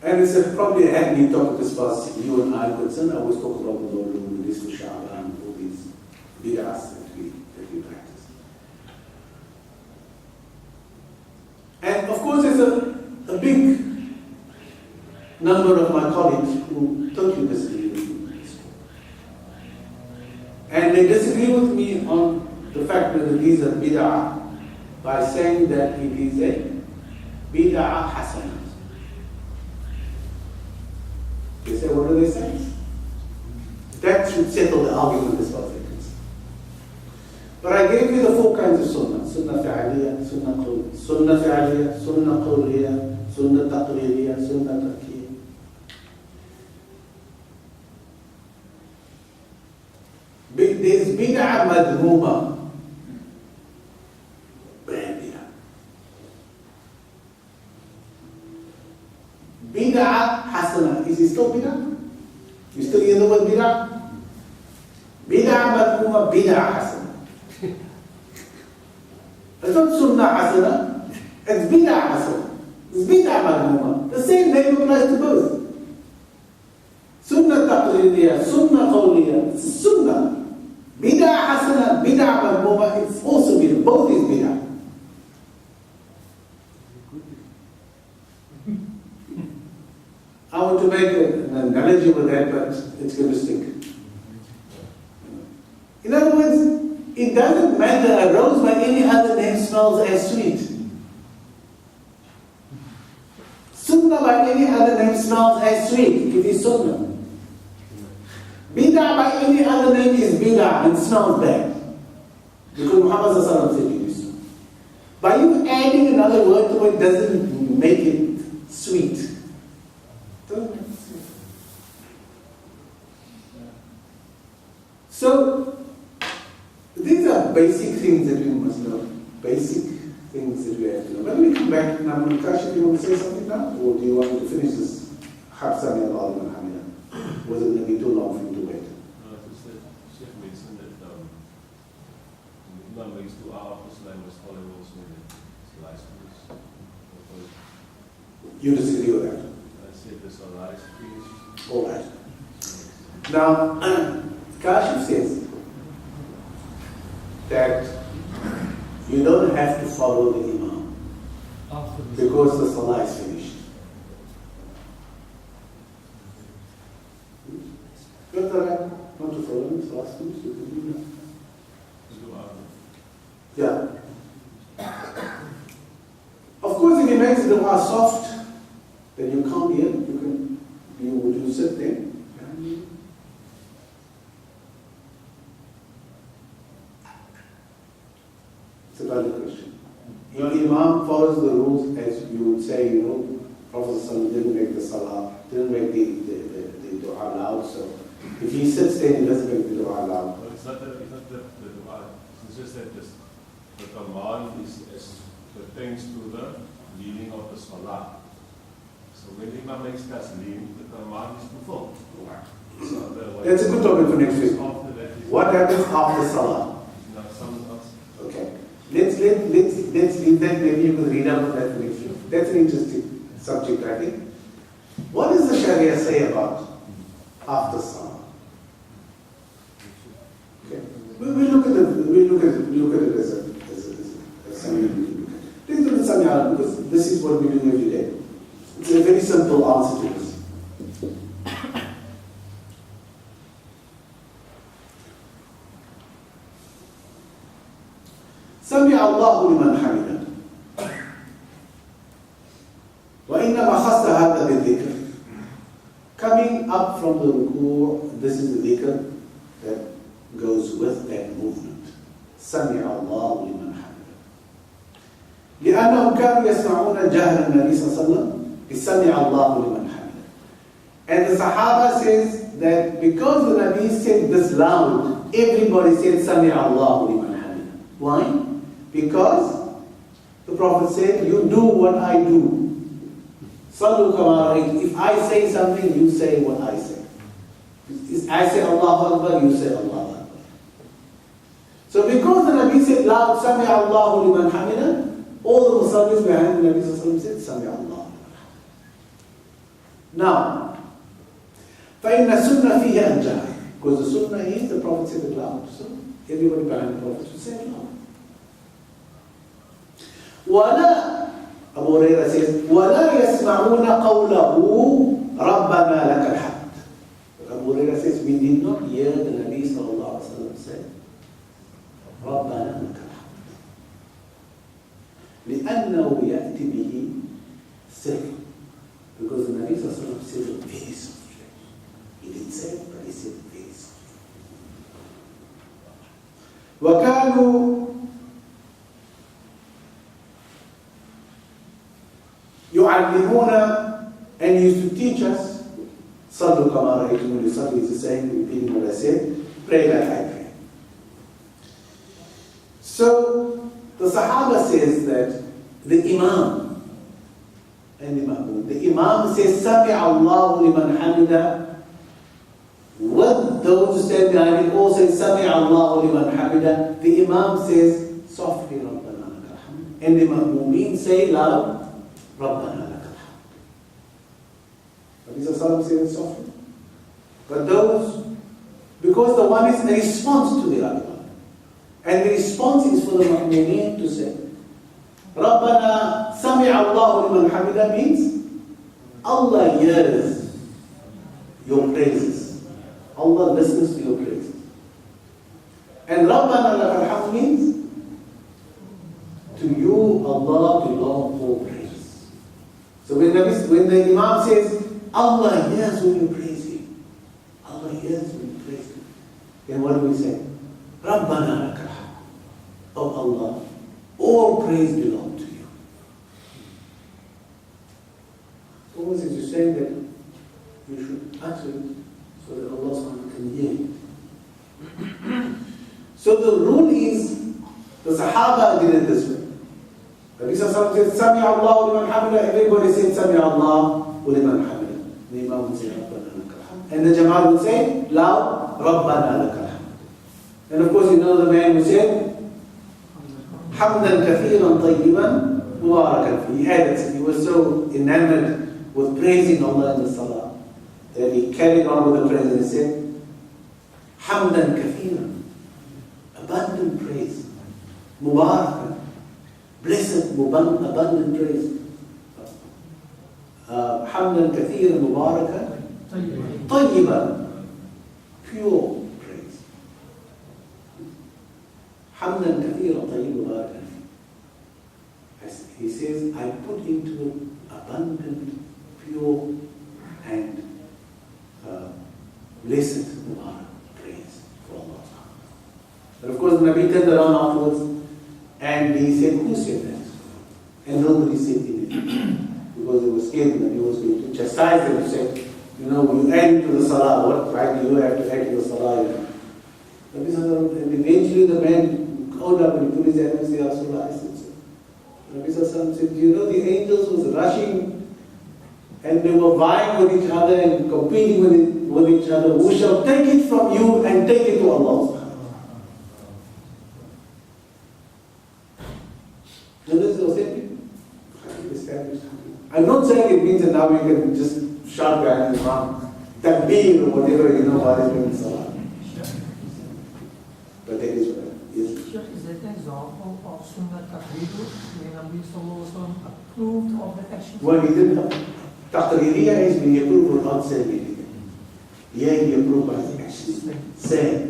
And it's probably a hackneyed topic as far as you and I are concerned. I always talk about the Lord, the Nisfu Sha'ban, all these bid'ahs that we practice. And of course, there's a big number of my colleagues who totally disagree with me. And they disagree with me on the fact that these are bid'ah by saying that it is a bid'ah hasanah. They say, what do they say? That should settle the argument as far as it is. But I gave you the 4 kinds of sunnah. Sunnah fi'aliyah, sunnah qawliyah, sunnah fi'aliyah, sunnah qawliyah, sunnah taqririyah, sunnah tarkiyah. There is bid'ah madhmuma. Bad bid'ah. Bid'ah hasanah. Is it still bid'ah? You still hear the word bid'ah? Bid'ah madhmuma, bid'ah hasanah. It's not sunnah hasana, it's bid'ah hasana. It's bid'ah madhmuma. The same name applies to both. Sunnah taqririyah, sunnah qawliyah, it's sunnah. Bid'ah hasana, bid'ah madhmuma, it's also bid'ah. Both is bid'ah. I want to make an analogy with that, but it's going to stick. In other words, it doesn't matter, a rose by any other name smells as sweet. Sunnah by any other name smells as sweet. It is sunnah. Bid'ah by any other name is bid'ah and smells bad. Because Muhammad said it is so. By you adding another word to it doesn't make it sweet. Doesn't make it sweet. So, these are basic things that we must know. Basic things that we have to know. When we come back, now, Kashi, do you want to say something now? Or do you want to finish this? Habsani Allah wa Hamida. Was it going to be too long for you to wait? No, it's that Sheikh mentioned that Imam makes dua after Salam was following also the lies please. You disagree with that? I said this are lies please. All right. Now, Kashif says that you don't have to follow the Imam because the Salah is finished. Not to follow him, Salah is finished, you can do that. Yeah. Of course, if he makes the dua soft, then you come here, you sit there. It's a valid question. If the Imam follows the rules as you would say, Prophet didn't make the salah, didn't make the dua loud, so if he sits there and he doesn't make the dua loud. Well, it's not the dua, it's just that the command is pertains to the leading of the salah. So when the Imam makes taslim, the command is performed. So That's a good topic for next week. After that is What happens after Salah? now some else. Okay. Let's leave that. Maybe you can read up on that next week. That's an interesting subject, I think. What does the Sharia say about after Salah? Okay. We look at it as something we can look at. Let's look at Sami Allah, because this is what we do every day. It's a very simple answer to this. سمع الله لمن حمده وإنما خص هذا بالذكر. Coming up from the ruku, this is the dhikr that goes with that movement. سمع الله لمن حمده لأنهم كانوا يسمعون جهر النبي صلى الله عليه وسلم بسمع الله لمن حمده. And the Sahaba says that because the Nabi said this loud, everybody said سمع الله لمن حمده. Why? Because the Prophet said, you do what I do. Sallu kama ra'aytum. If I say something, you say what I say. If I say Allahu Akbar, you say Allahu Akbar. So because the Nabi said loud, Sami Allahu liman hamida, all the Muslims behind the Nabi said, Sami Allahu liman hamida. Now, فَإِنَّ السُنَّةَ فِيهَا أَنْجَاهِ. Because the sunnah is, the Prophet said it loud. So everybody behind the Prophet should say it loud. ولا Abu Hurairah says ولا يسمعون قوله ربنا لك الحمد. Abu Hurairah says we did not hear the Nabi sallallahu alaihi wasallam say ربنا لك الحمد لأنه يأتي به سر. Because the Nabi sallallahu alaihi wasallam said it very softly. He didn't say it, but he said it very softly. وكانوا يعلمون and used to teach us صلوا كما رأيتموني يصلي is the same, repeating what I said, pray like I pray. So the Sahaba says that the Imam and the Ma'mun, the Imam says Sami Allahu liman hamida, with those who stand behind him all say Sami Allahu liman hamida. The Imam says softly Rabbana lakal hamd, and the Ma'mumin say loud ربنا لك الحمد. Nabi Sallallahu said it softly. But those, because the one is a response to the other one. And the response is for the mu'mineen to say, ربنا سمع الله لمن حمده means Allah hears your praises. Allah listens to your praises. And ربنا لك الحمد means to you, Allah, belong all praise. So when the Imam says, Allah hears when you praise Him, Allah hears when you praise Him, then what do we say? Rabbana lakal hamd. Oh Allah, all praise belongs to you. So almost as you're saying that you should utter it so that Allah subhanahu can hear it. So the rule is, the Sahaba did it this way. The Nabi Sallallahu said, Sami Allahu liman hamida, everybody said Sami Allahu liman hamida. The Imam would say, Rabbana lakal hamd. And the Jamaat would say, loud, Rabbana lakal hamd. And of course, you know the man who said, Hamdan kathiran tayyiban mubarakan fi. He added, he was so enamored with praising Allah in the Salah that he carried on with the praise and he said, Hamdan kathiran, abundant praise, mubarakan. Blessed, abundant praise. Hamdan kathira mubaraka. Tayyiban. Pure praise. Hamdan kathira tayyib mubaraka. As he says, I put into abundant, pure, and blessed mubarak praise for Allah. But of course, the Nabi turned around afterwards. And he said, who said that? And nobody said anything. Because they were scared that he was going to chastise them and say, you know, you add to the salah, what right do you have to add to the salah? And eventually the man called up and he put his hand and said, Ya Rasulullah, I said so. Nabi Sallallahu said, do you know the angels was rushing and they were vying with each other and competing with each other. We shall take it from you and take it to Allah. And this is authentic. I'm not saying it means that now we can just shout behind the Imam, takbir or whatever, while he's doing salah. But that is what it is. Sheikh, is that an example of Sunnah Taqreer when Nabi Sallallahu Alaihi Wasallam approved of the action? Well, he didn't. Taqreeriya is when he approved without saying anything. Yeah, he approved by actually saying.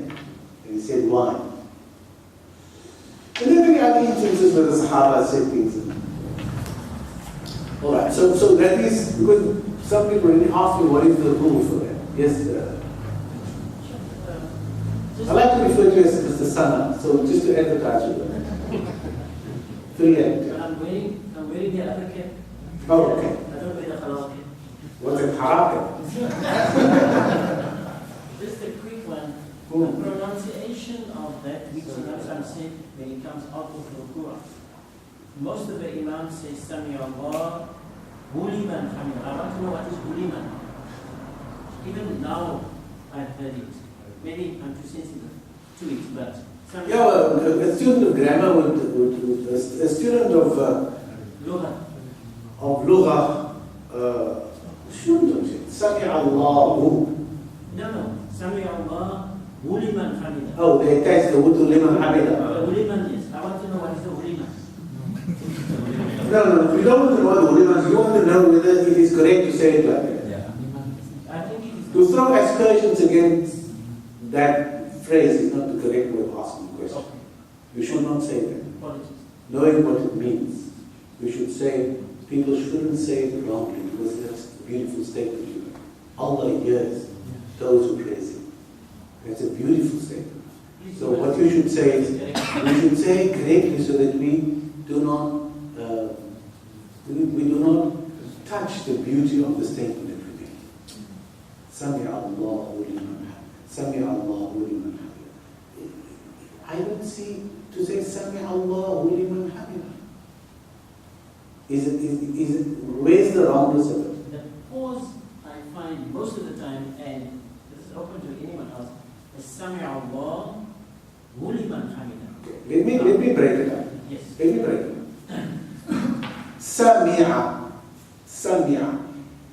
And he said why. And then many other instances where the Sahaba said things. Alright, so that is, because some people really ask me what is the rule for that. Yes, I like to refer to you as Mr. Sana, so just to advertise you. Free advertising. I'm wearing the other cap. Oh, okay. I don't wear the halal cap. What's it, haram? Just a quick one. Hmm. The pronunciation of that which Imam said when he comes out of the Quran. Most of the Imams say Sami Allah, Huliman Hamid. I want to know what is Huliman. Even now I've heard it. Maybe I'm too sensitive to it, but Yeah, well, a student of grammar a student of Lugha shouldn't say Sami Allahu. No. Sami Allah, Huliman Hamid. Oh, they attach the word to liman hamida. Huliman, yes. I want to know what is the Huliman. No, you don't want to know the Huliman, you want to know whether it is correct to say it like that. I think it is. To throw aspersions against that phrase is not the correct way of asking the question. Okay. You should not say that. Apologies. Knowing what it means, you should say, people shouldn't say it wrongly because that's a beautiful statement. Allah hears those who praise Him. That's a beautiful statement. So what you should say is, we should say it correctly so that we do not touch the beauty of the statement that we make. Sami Allahu liman hamid. Sami Allahu liman hamid. I don't see to say Sami Allahu liman hamid. Is it? Where's the wrongness of it? The pause I find most of the time, and this is open to anyone else, is Sami Allah, Huliman Hamida. Okay. Let me break it up. Yes. Let me break it up. Sami'a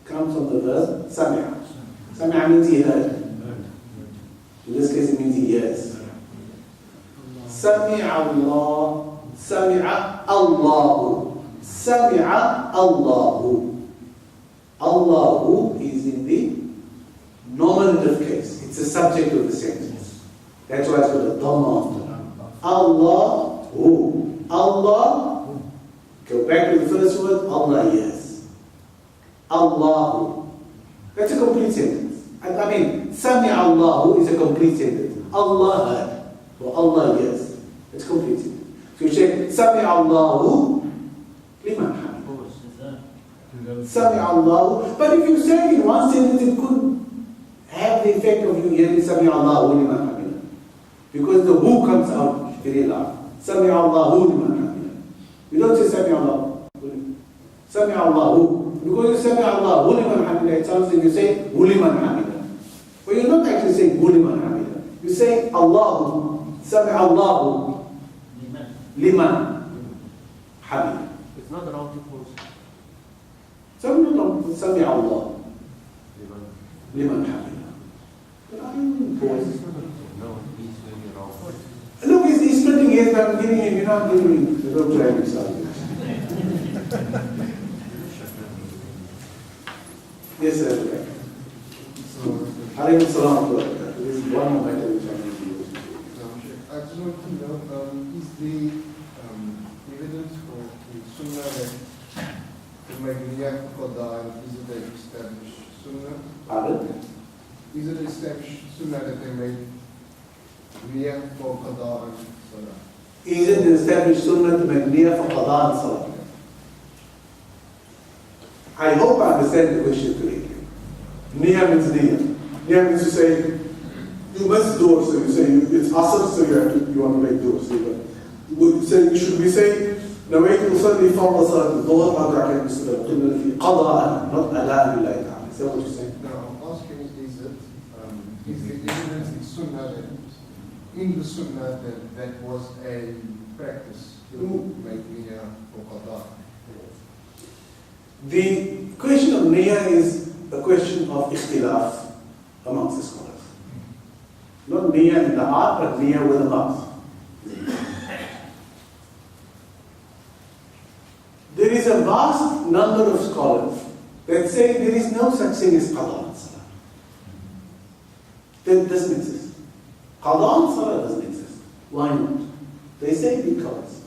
comes from the verb Sami'a. Sami'a means he heard. In this case, it means he hears. Sami'a Allah, Sami'a Allahu, Sami'a Allahu. Allahu is in the nominative case. It's the subject of the sentence. That's why it's got a dhamma after. Allahu. Allah. Go back to the first word. Allah hears. Allahu. That's a complete sentence. I mean, Sami Allahu is a complete sentence. Allah heard. Or Allah hears. It's a complete sentence. So you say, Sami Allahu liman hamid. Sami Allahu. But if you say it in one sentence, it could have the effect of you hearing Sami Allahu liman hamid. Because the who comes out very loud. Sami Allahu liman hamid. You don't say Sami Allahu. Sami Allahu. Because you Sami Allahu liman hamid, it sounds like you say liman hamid. But you're not actually saying liman hamid. You say Allahu. Sami Allahu liman hamid. It's not around to pause. Sami Allah liman hamid. But I don't pause. No, he's doing it wrong. Look, he's splitting hairs, but I'm giving him, you're not giving him. So don't try yourself. Yes, sir. Alaykum salam. This is one more matter which I need to use. I just want to know, is the evidence for the Sunnah that the Magniya Qadar, is it an established Sunnah? Pardon? Is it established Sunnah that they made Niyah for Qadar and Salah? Is it an established sunnah to make niyyah for qada and salah? I hope I understand the question correctly. Niyyah means niyyah. Niyyah means you say, you must do, so you say, it's asr, so you want to make do. So should we say, نويت أصلي فرض صلاة الظهر 4 ركعات بسبب القبلة في قضاء not أداء لله تعالى. Is that what you're saying? Now, I'm asking, is the evidence in Sunnah that in the Sunnah that was a practice to make niyyah for qada? The question of niyyah is a question of ikhtilaf amongst the scholars. Not niyyah in the heart, but niyyah with the mouth. There is a vast number of scholars that say there is no such thing as qada on salah. That doesn't exist. Qada on salah doesn't exist. Why not? They say because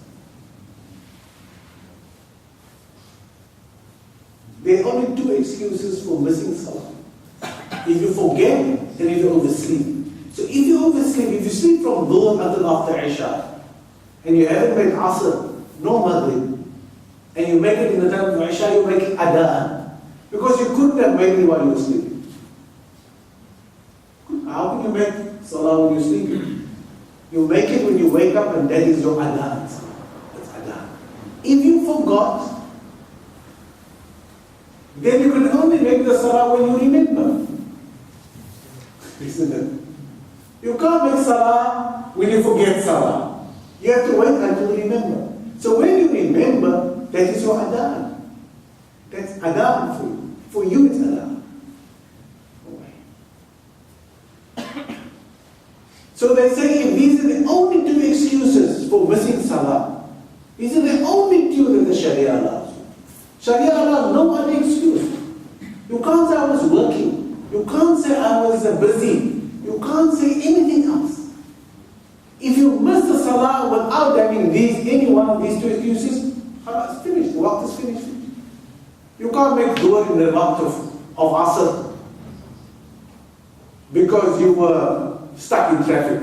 there are only 2 excuses for missing salah. If you forget and if you oversleep. So if you oversleep, if you sleep from dhuhr until after Isha, and you haven't made Asr, no Maghrib, and you make it in the time of Isha, you make it Ada'an. Because you couldn't have made it while you were sleeping. How can you make Salah when you're sleeping? You make it when you wake up and that is your Ada'an. That's Ada'an. If you forgot, then you can only make the Salah when you remember. Isn't it? You can't make Salah when you forget Salah. You have to wait until you remember. So when you remember, that is your Adhan. That's Adhan for you. For you it's Adhan. So they say if these are the only 2 excuses for missing Salah, these are the only 2 that the Sharia allows you. Sharia allows no other excuse. You can't say I was working. You can't say I was busy. You can't say anything else. If you miss the Salah without having any one of these 2 excuses, it's finished. The waqt is finished. You can't make dua in the waqt of Asr because you were stuck in traffic.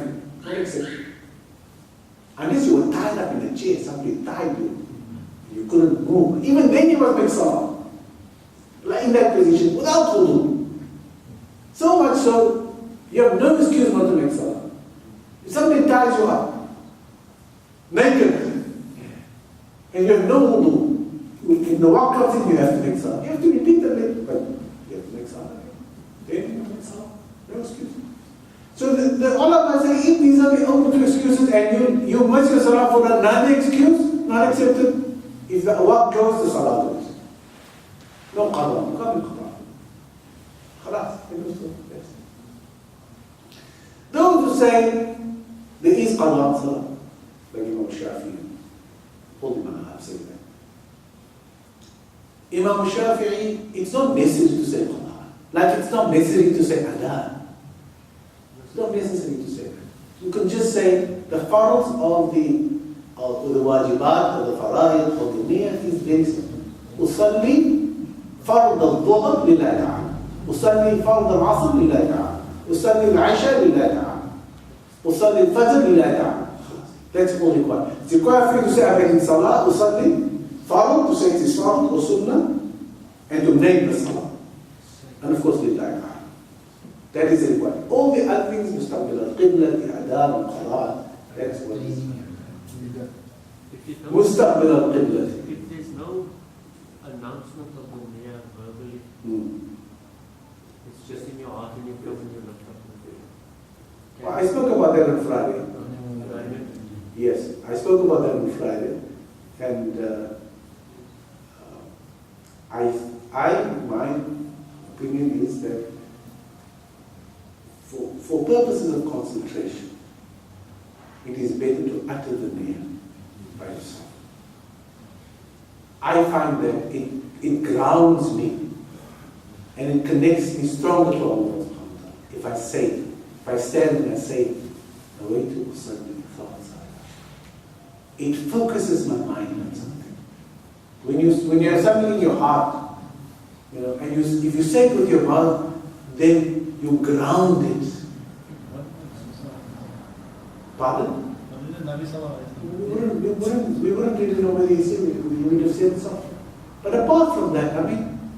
Unless you were tied up in a chair, somebody tied you. You couldn't move. Even then you must make Salah. Like in that position, without wudu. So much so, you have no excuse not to make Salah. If somebody ties you up, naked, and you have no wudu, in the waqt comes in, you have to make Salah. You have to repeat the bit, but you have to make Salah. Then you make Salah. No excuse. So the ulama say, if these are the only 2 excuses and you miss your Salah for another excuse, not accepted, if the waqt goes, the Salah goes. No qada. You can't do qada. Khalas. Those who say there is qada on Salah, like Imam Shafi'i, all the Madhab say that. Imam Shafi'i, it's not necessary to say qada. Like it's not necessary to say adhan. It's not necessary to say that. You can just say the farals of the wajibat, or the fara'id, or the niyyah is very simple. Usalli فرض الظهر لله تعالى. أصلي فرض العصر لله تعالى. أصلي العشاء لله تعالى. أصلي الفجر لله تعالى. That's all required. It's required for you to say I'm making salah, أصلي فرض, to say it is farض or sunnah, and to name the salah. And of course لله تعالى. That is required. All the other things, مستقبل القبلة, الأذان, القراءة, that's what it is. مستقبل القبلة. If there's no announcement of the niyyah verbally, it's just in your heart and you feel when you look up. Well, I spoke about that on Friday. Yes, I spoke about that on Friday, and my opinion is that for purposes of concentration, it is better to utter the name by yourself. I find that it grounds me and it connects me stronger to Allah if I say it. If I stand and I say it, the way to suddenly thoughts are. It focuses my mind on something. When you have something in your heart, and if you say it with your mouth, then you ground it. Pardon? We wouldn't really know whether he said it. We would have said something. But apart from that,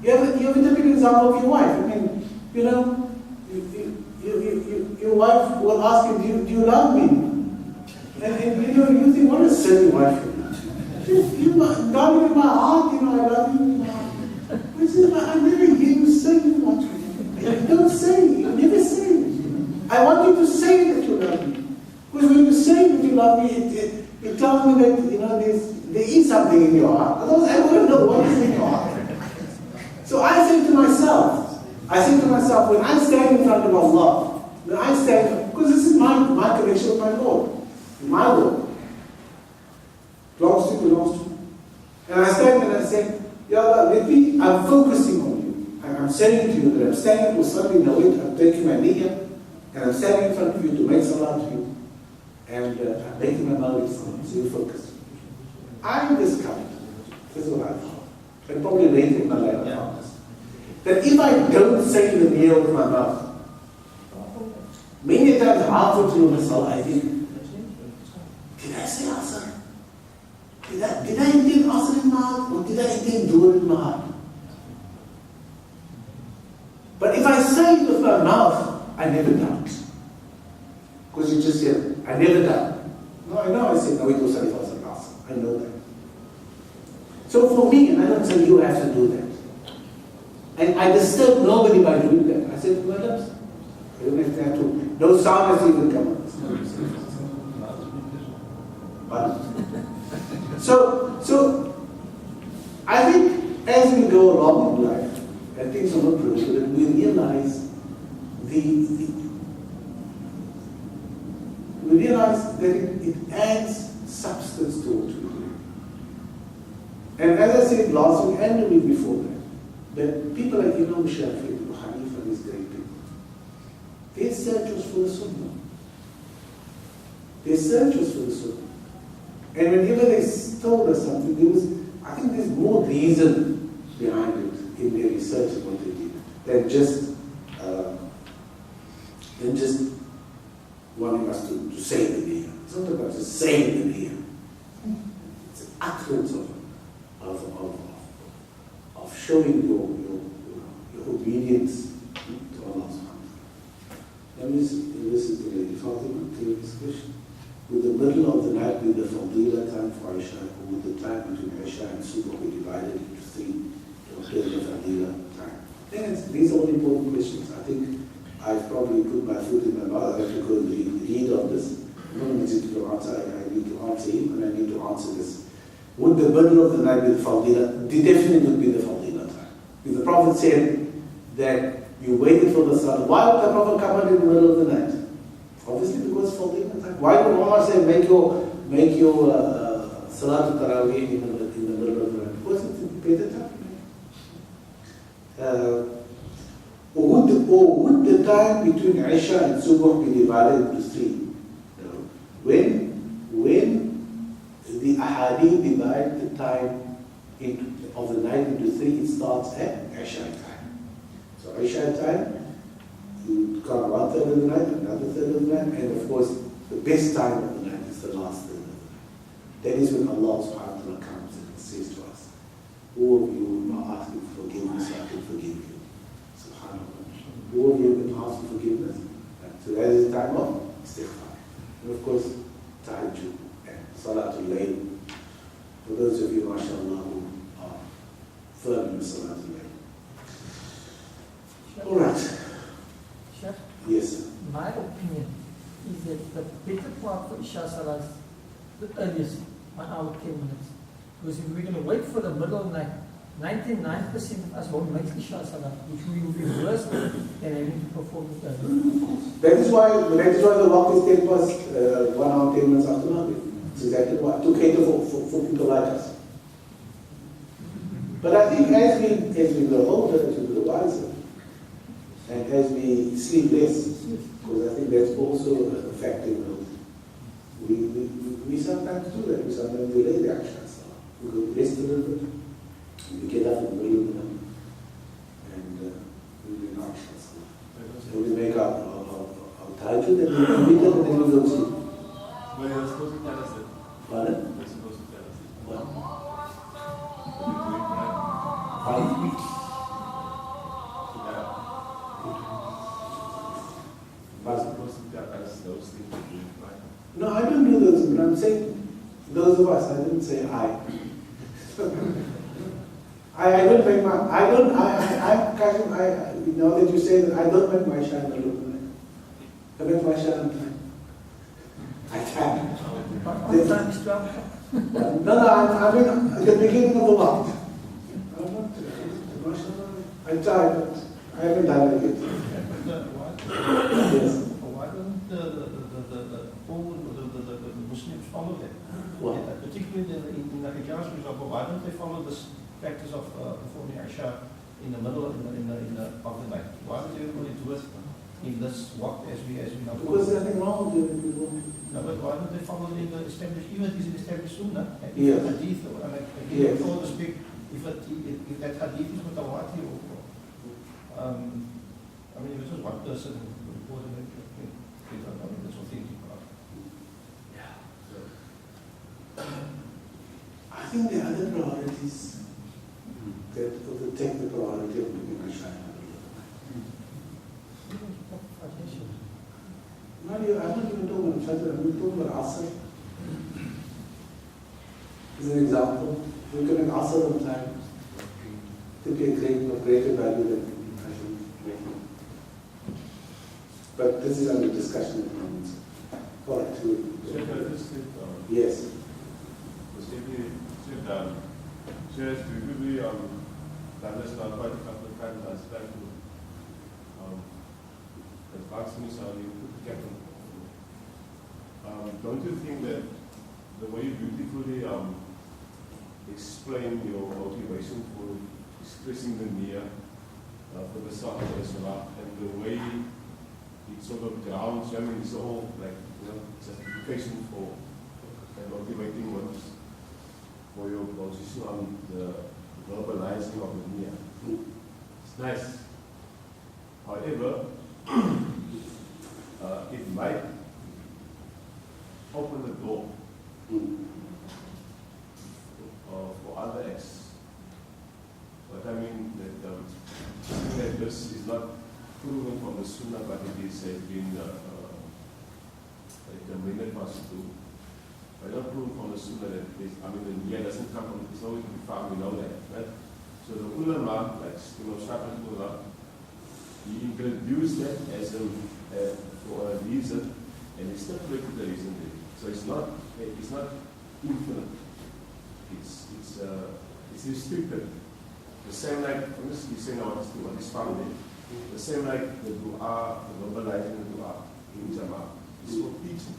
you have a typical example of your wife. Your wife will ask you, do you love me? And you think, what a silly wife you have. Down in my heart, I love you in my heart. Which is, I never hear you say you want to. You don't say it. You never say it. I want you to say that you love me. Because when you say that you love me, it tells me that, there is something in your heart. Otherwise, I wouldn't know what is in your heart. So I say to myself, when I stand in front of Allah, because this is my connection with my Lord, my Lord. Belongs to you. And I stand and I say, Ya Allah, I'm focusing on you. I'm saying to you that I'm standing with something in the way, I'm taking my niyyah, and I'm standing in front of you to make salah to you. And I'm making my mouth so you're focused. I discovered, this is what I thought, and probably later in my life I found this, that if I don't say the niyyah with my mouth, many times halfway through the salah I think, did I say Asr? Did I intend Asr in my heart, or did I intend Dhuhr in my heart? But if I say it with my mouth, I never doubt. Because you just said, I never doubt. No, I know I said, no, it was Asr. I know that. So for me, and I don't say you have to do that. And I disturb nobody by doing that. I said, well, I don't have to. No sound has even come out. So I think as we go along in life, and things are not predictable, we realize that it adds substance to what we do. And as I said last week and the week before that people like Imam Shafi'i, Abu Hanifa, these great people, their search was for the Sunnah. And whenever they told us something, I think there's more reason behind it in their research and what they did than just wanting us to say the name. It's not about just saying the name. It's an utterance of showing your obedience to Allah subhanahu wa ta'ala. Let me listen to Lady Fatima take this question. Would the middle of the night be the Fadila time for Isha, or would the time between Isha and Subh be divided into three to obtain the Fadila time? These are all important questions. I think I've probably put my foot in my mouth. I have to go read on this. I'm not going to answer. I need to answer him, and I need to answer this. Would the middle of the night be the Fadila? Definitely would be the Fadila time. If the Prophet said that you waited for the Salah, why would the Prophet come out in the middle of the night? Obviously because Fadila time. Why would Umar say make your Salat Tarawih in the middle of the night? Because it's a better time. Would the time between Isha and Subh be divided into three? When the ahadith divide the time of the night into three, it starts at Isha time. So Isha time, you count 1/3 of the night, another 1/3 of the night, and of course the best time of the night is the last 1/3 of the night. That is when Allah subhanahu wa ta'ala comes and says to us, all of you are asking for forgiveness, I can forgive you. Subhanallah. All of you have been asked for forgiveness. So that is the time of istighfar. And of course, tahajjud and salatul layl. For those of you, mashallah, who are firm in salatul layl. All right. Sheikh, Yes, sir. my opinion is that the better part for Isha Salah is the earliest, 1 hour, 10 minutes. Because if we're going to wait for the middle of the night, 99% of us won't make Isha Salah, which will be worse than having to perform it early. That is why the walk is 10 past 1 hour, 10 minutes after Maghrib. It's exactly why, to cater for people like us. But I think as we grow older, as we grow wiser, and as we sleep less, because I think that's also a factor in health, we sometimes do that. We sometimes delay the action. We go rest a little bit, we get up in the middle of the night, and we do action. And we make our tahajjud, and we read it, and then we go to sleep. But you're supposed to tell us it. Pardon? You're supposed to tell us it. What? You're doing right. Pardon? You're supposed to tell us those things you're doing right. No, I don't do those, but I'm saying those those of us. I didn't say I. I don't make my, you know that you say that I don't make my shine look. I make my shine. I can. What time is 12? No, I mean at the beginning of the month. I'm not, I tried, but I haven't done it yet. Yes. Why don't the Muslims follow that? What? Particularly in the Hijaz, for example, why don't they follow this practice of performing Isha in the middle of the night? Why don't everybody do it in this walk as we know? Because there's nothing wrong with it. People. No, but why don't they follow in the established, even if it's an established sunnah, Yes. hadith, or Yes. so to speak, if that hadith is mutawati or I mean, if it's just one person reporting it, I mean, that's what thinking about. I think the other priorities that will take the priority of looking at China. I'm not even talking about Fajr, I'm talking about Asr. As an example, we can make Asr on time to be of greater value than Fajr. But this is under discussion at the moment. All right, Sheikh, I just think, yes. Sheikh, we done this now quite a couple of times. I tried to advance me, so you put the cap on. Don't you think that the way you beautifully explain your motivation for expressing the niyyah for the Sahaba and the way it sort of grounds, I mean, it's a whole, like, justification for and motivating what is for your position on the verbalizing of the niyyah. It's nice. However, it might open the door for other acts. But I mean that this is not proven from the Sunnah, but it is been recommended for us to do. But not proven from the Sunnah that the niyyah doesn't come from, it's always been found, we know that, right? So the ulama, like Sheikh, he introduced that as for a reason, and he stipulated the reason there. So it's not infinite. It's restricted. The same like, I'm just saying what is found there. The same like the dua, the verbalizing the dua in Jama'ah. It's for teaching.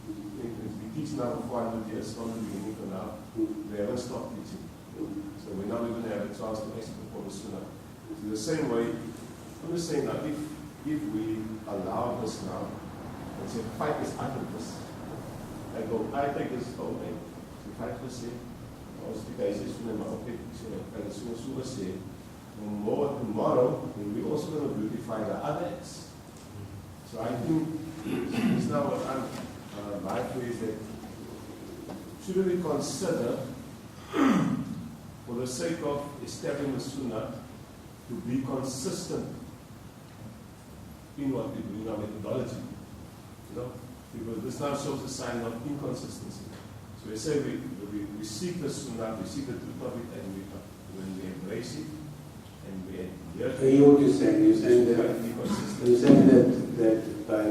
We teach now for 400 years from the beginning to now. We haven't stopped teaching. So we're not even have a chance to execute for the Sunnah. So the same way, I'm just saying that if we allow this now, and say 5 is under this, I take this whole thing, so 5%, als die guys is van my okay, so and as soon as say, tomorrow we also going to beautify the other acts. So I think it's now what my view is that should we consider, for the sake of establishing the Sunnah, to be consistent in what we do in our methodology, because this now shows a sign of inconsistency. So we say we seek the Sunnah, we seek the truth of it, and when we embrace it, and we adhere to it. I hear what you're saying. You're saying that by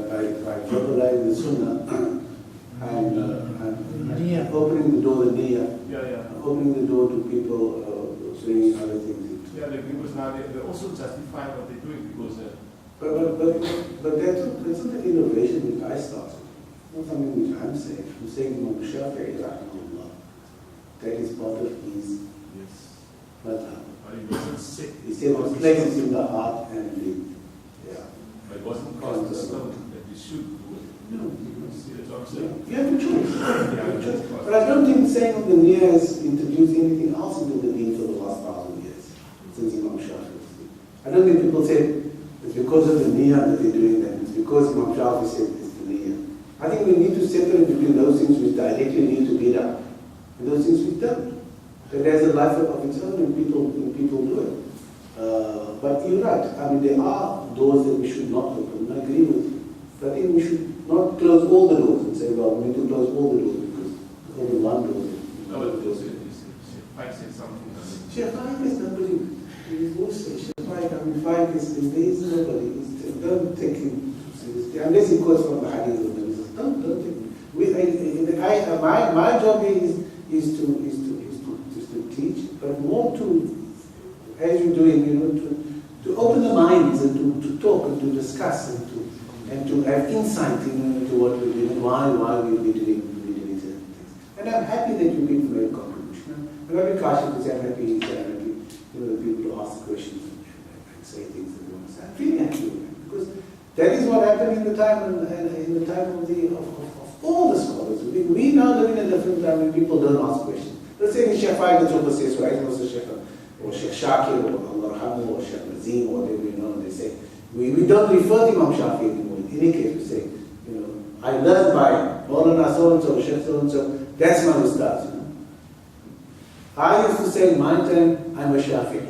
verbalizing the Sunnah and opening the door to niyyah, opening the door to people saying other things. Yeah, because now they also justify what they're doing because. But that's not an innovation which I started. Not something which I'm saying. I'm saying Imam Shafi'i, that is part of his madhab. He said what places in the heart and the But it wasn't called the stone that you should do it. No. See what I'm saying? You have a choice. But I don't think saying of the niyyah has introduced anything else into the deen for the last 1,000 years since Imam Shafi'i. I don't think people say it's because of the niyyah that they're doing that. It's because Imam Shafi'i said it's the niyyah. I think we need to separate between those things which directly lead to bid'ah and those things which don't. That has a life of its own when people do it. But you're right. I mean, there are doors that we should not open. I agree with you. But I think we should not close all the doors and say, well, we need to close all the doors because the one door. No, but you said, Faaik said something. Sheikh Faaik is nobody. He's also Sheikh Faaik. I mean, Faaik is nobody. Don't take him seriously. Unless he quotes from the hadith of the Nabi. Don't take him. My job is to teach, but more to, as you're doing, to open the minds and to talk and to discuss and to have insight into what we're doing and why we're doing certain things. And I'm happy that you people made a contribution. I'm happy Kashi was happy, the people who ask questions and say things that they want to say. I'm really happy with that because that is what happened in the time in the time of all the scholars. We now live in a different time when people don't ask questions. Let's say Sheikh Faaik the Chopper says, right, or Sheikh Shaikh or Allah Rahmu or Sheikh Nazim or whatever, they say, we don't refer to Imam Shafi anymore. In any case, we say, I learned by Maulana so-and-so, Sheikh so-and-so, that's my ustaz. I used to say in my time, I'm a Shafi'i.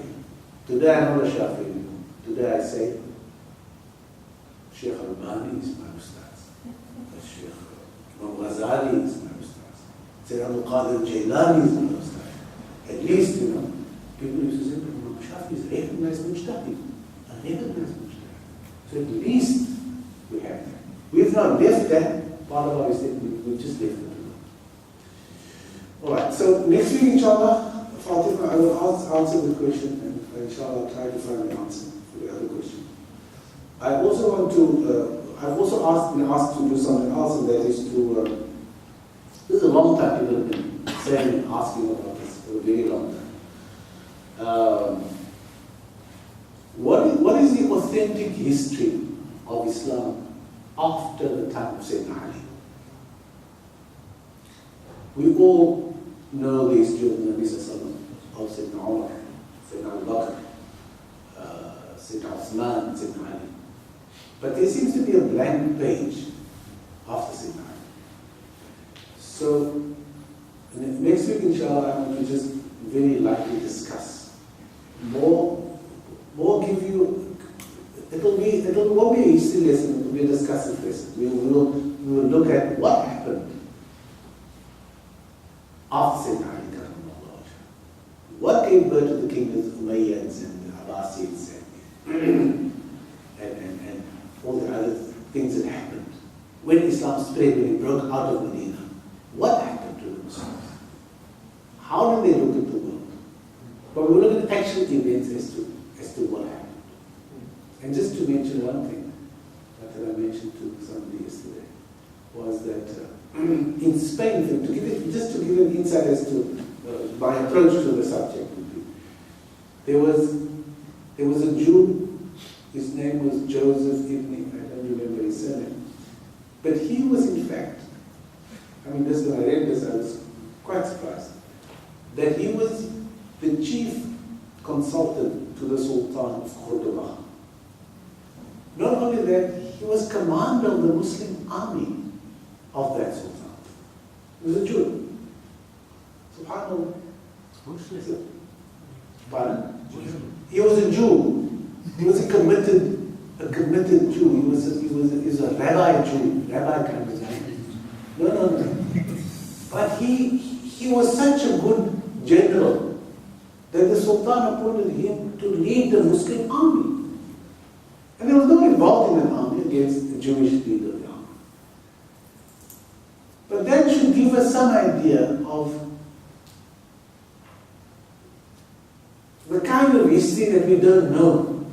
Today I'm not a Shafi'i anymore. Today I say, Sheikh Al-Bani is my ustaz. Sheikh Imam Ghazali is my ustaz. Sayyid Abdul Qadir Jailani is my ustaz. At least, people used to say, Imam Shafi is recognized mujtahid. A recognized mujtahid. So at least we have that. We've not left that part of our estate, we've just left it. Alright, so next week, inshallah, Fatima, I will answer the question and inshallah I'll try to find the answer for the other question. I also want to, I've also been asked to do something else, and that is to, this is a long time people have been saying and asking about this for a very long time. What is the authentic history of Islam after the time of Sayyidina Ali? We all know the history of the Nabi Sallallahu Alaihi Wasallam, of Sayyidina Umar, Sayyidina Abu Bakr, Sayyidina Uthman, Sayyidina Ali. But there seems to be a blank page after Sayyidina Ali. So, next week, inshallah, I'm going to just very lightly discuss. More give you, it won't be a history lesson, it will be a discussion lesson. We will look at what happened after Sayyidina Ali. What gave birth to the kingdoms of Umayyads and the Abbasids and all the other things that happened? When Islam spread, when it broke out of Medina, what happened to the Muslims? How did they look at the world? But we look at actual events as to what happened. And just to mention one thing that I mentioned to somebody yesterday was that in Spain, just to give an insight as to my approach to the subject would be, there was a Jew, his name was Joseph Ibn, I don't remember his surname, but he was in fact, when I read this, I was quite surprised, that he was the chief consultant to the Sultan of Cordoba. Not only that, he was commander of the Muslim army of that Sultan. He was a Jew. SubhanAllah. Pardon? He was a Jew. He was a committed Jew. He was a rabbi Jew, rabbi kind of guy. No. But he was such a good general that the Sultan appointed him to lead the Muslim army. And there was no revolt in an army against the Jewish leader of the army. But that should give us some idea of the kind of history that we don't know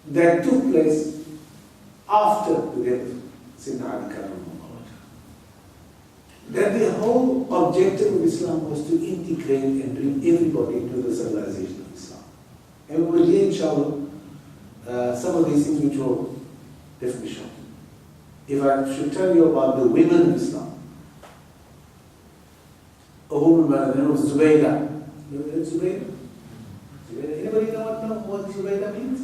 that took place after the death of Sayyidina Ali Karamullah. That the whole objective of Islam was to integrate and bring everybody into the civilization of Islam. And we will hear, inshallah, some of these things which will definitely shock. If I should tell you about the women of Islam, a woman by the name of Zubaydah. You know Zubaydah? Anybody know what Zubaydah means?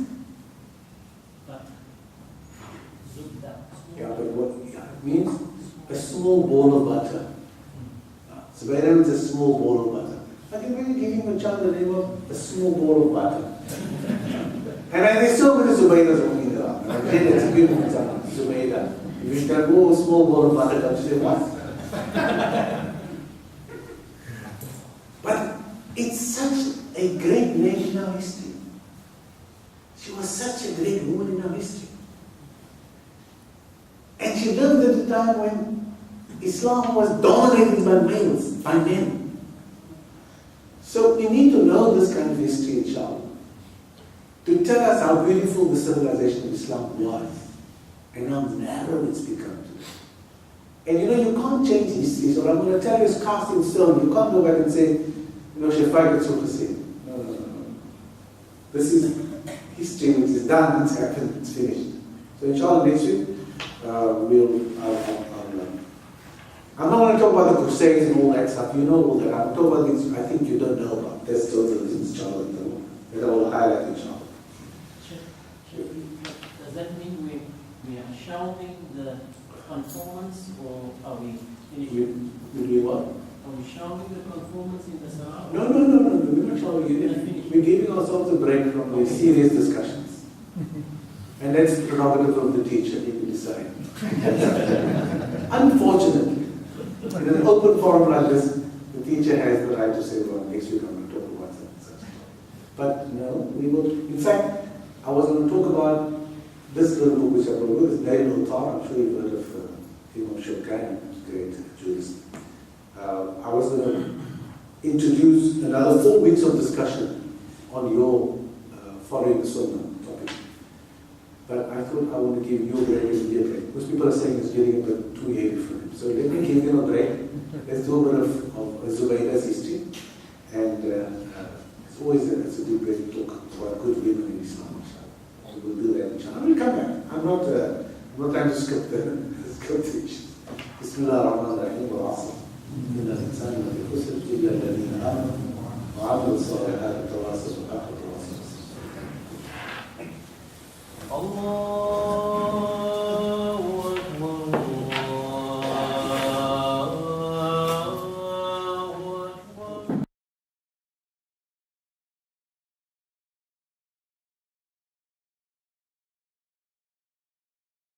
Yeah, but it means a small ball of butter. Zubaydah means a small ball of butter. I can really give him a child the name of a small ball of butter. And there's so many Zubaydahs walking around. And I did it to give him Zubaydah. If you can go a small ball of buttercup, say what? But it's such a great name in our history. She was such a great woman in our history. And she lived at a time when Islam was dominated by males, by men. So we need to know this kind of history, inshallah, to tell us how beautiful the civilization of Islam was and how narrow it's become today. And you can't change history. So what I'm going to tell you is cast in stone. You can't go back and say, Sheikh Faaik it's okay. No. This is history which is done, it's happened, it's finished. So inshallah next week, I'm not going to talk about the Crusades and all that stuff. You know all that. I'm talking about things I think you don't know about. There's still the reasons, inshallah, that I will highlight, inshallah. Does that mean we are shelving the conformance, or are we finishing? We do what? Are we shelving the conformance in the Salah? No. We're not shelving it. We're giving ourselves a break from the serious discussions. And that's the prerogative of the teacher, he will decide. Unfortunately, in an open forum like this, the teacher has the right to say, well, next week I'm going to talk about such. But no, we will. In fact, I was going to talk about this little book which I brought with, this Nail al-Tar. I'm sure you've heard of Imam Sheikh, who's a great jurist. I was going to introduce another 4 weeks of discussion on your following the Sunnah topic. But I thought I want to give you a break and me a break. Most people are saying it's getting a bit too heavy for him. So let me give him a break. Let's do a bit of Zubayda's history. And it's always a good way to talk about good women in Islam. So we'll do that, inshallah. I will come back. I'm not trying to skip the issues. Bismillah ar-Rahman ar-Rahim wa-Asr. إن الإنسان لفي خسر إلا الذين آمنوا وعملوا الصالحات وتواصوا بالحق وتواصوا بالصبر. الله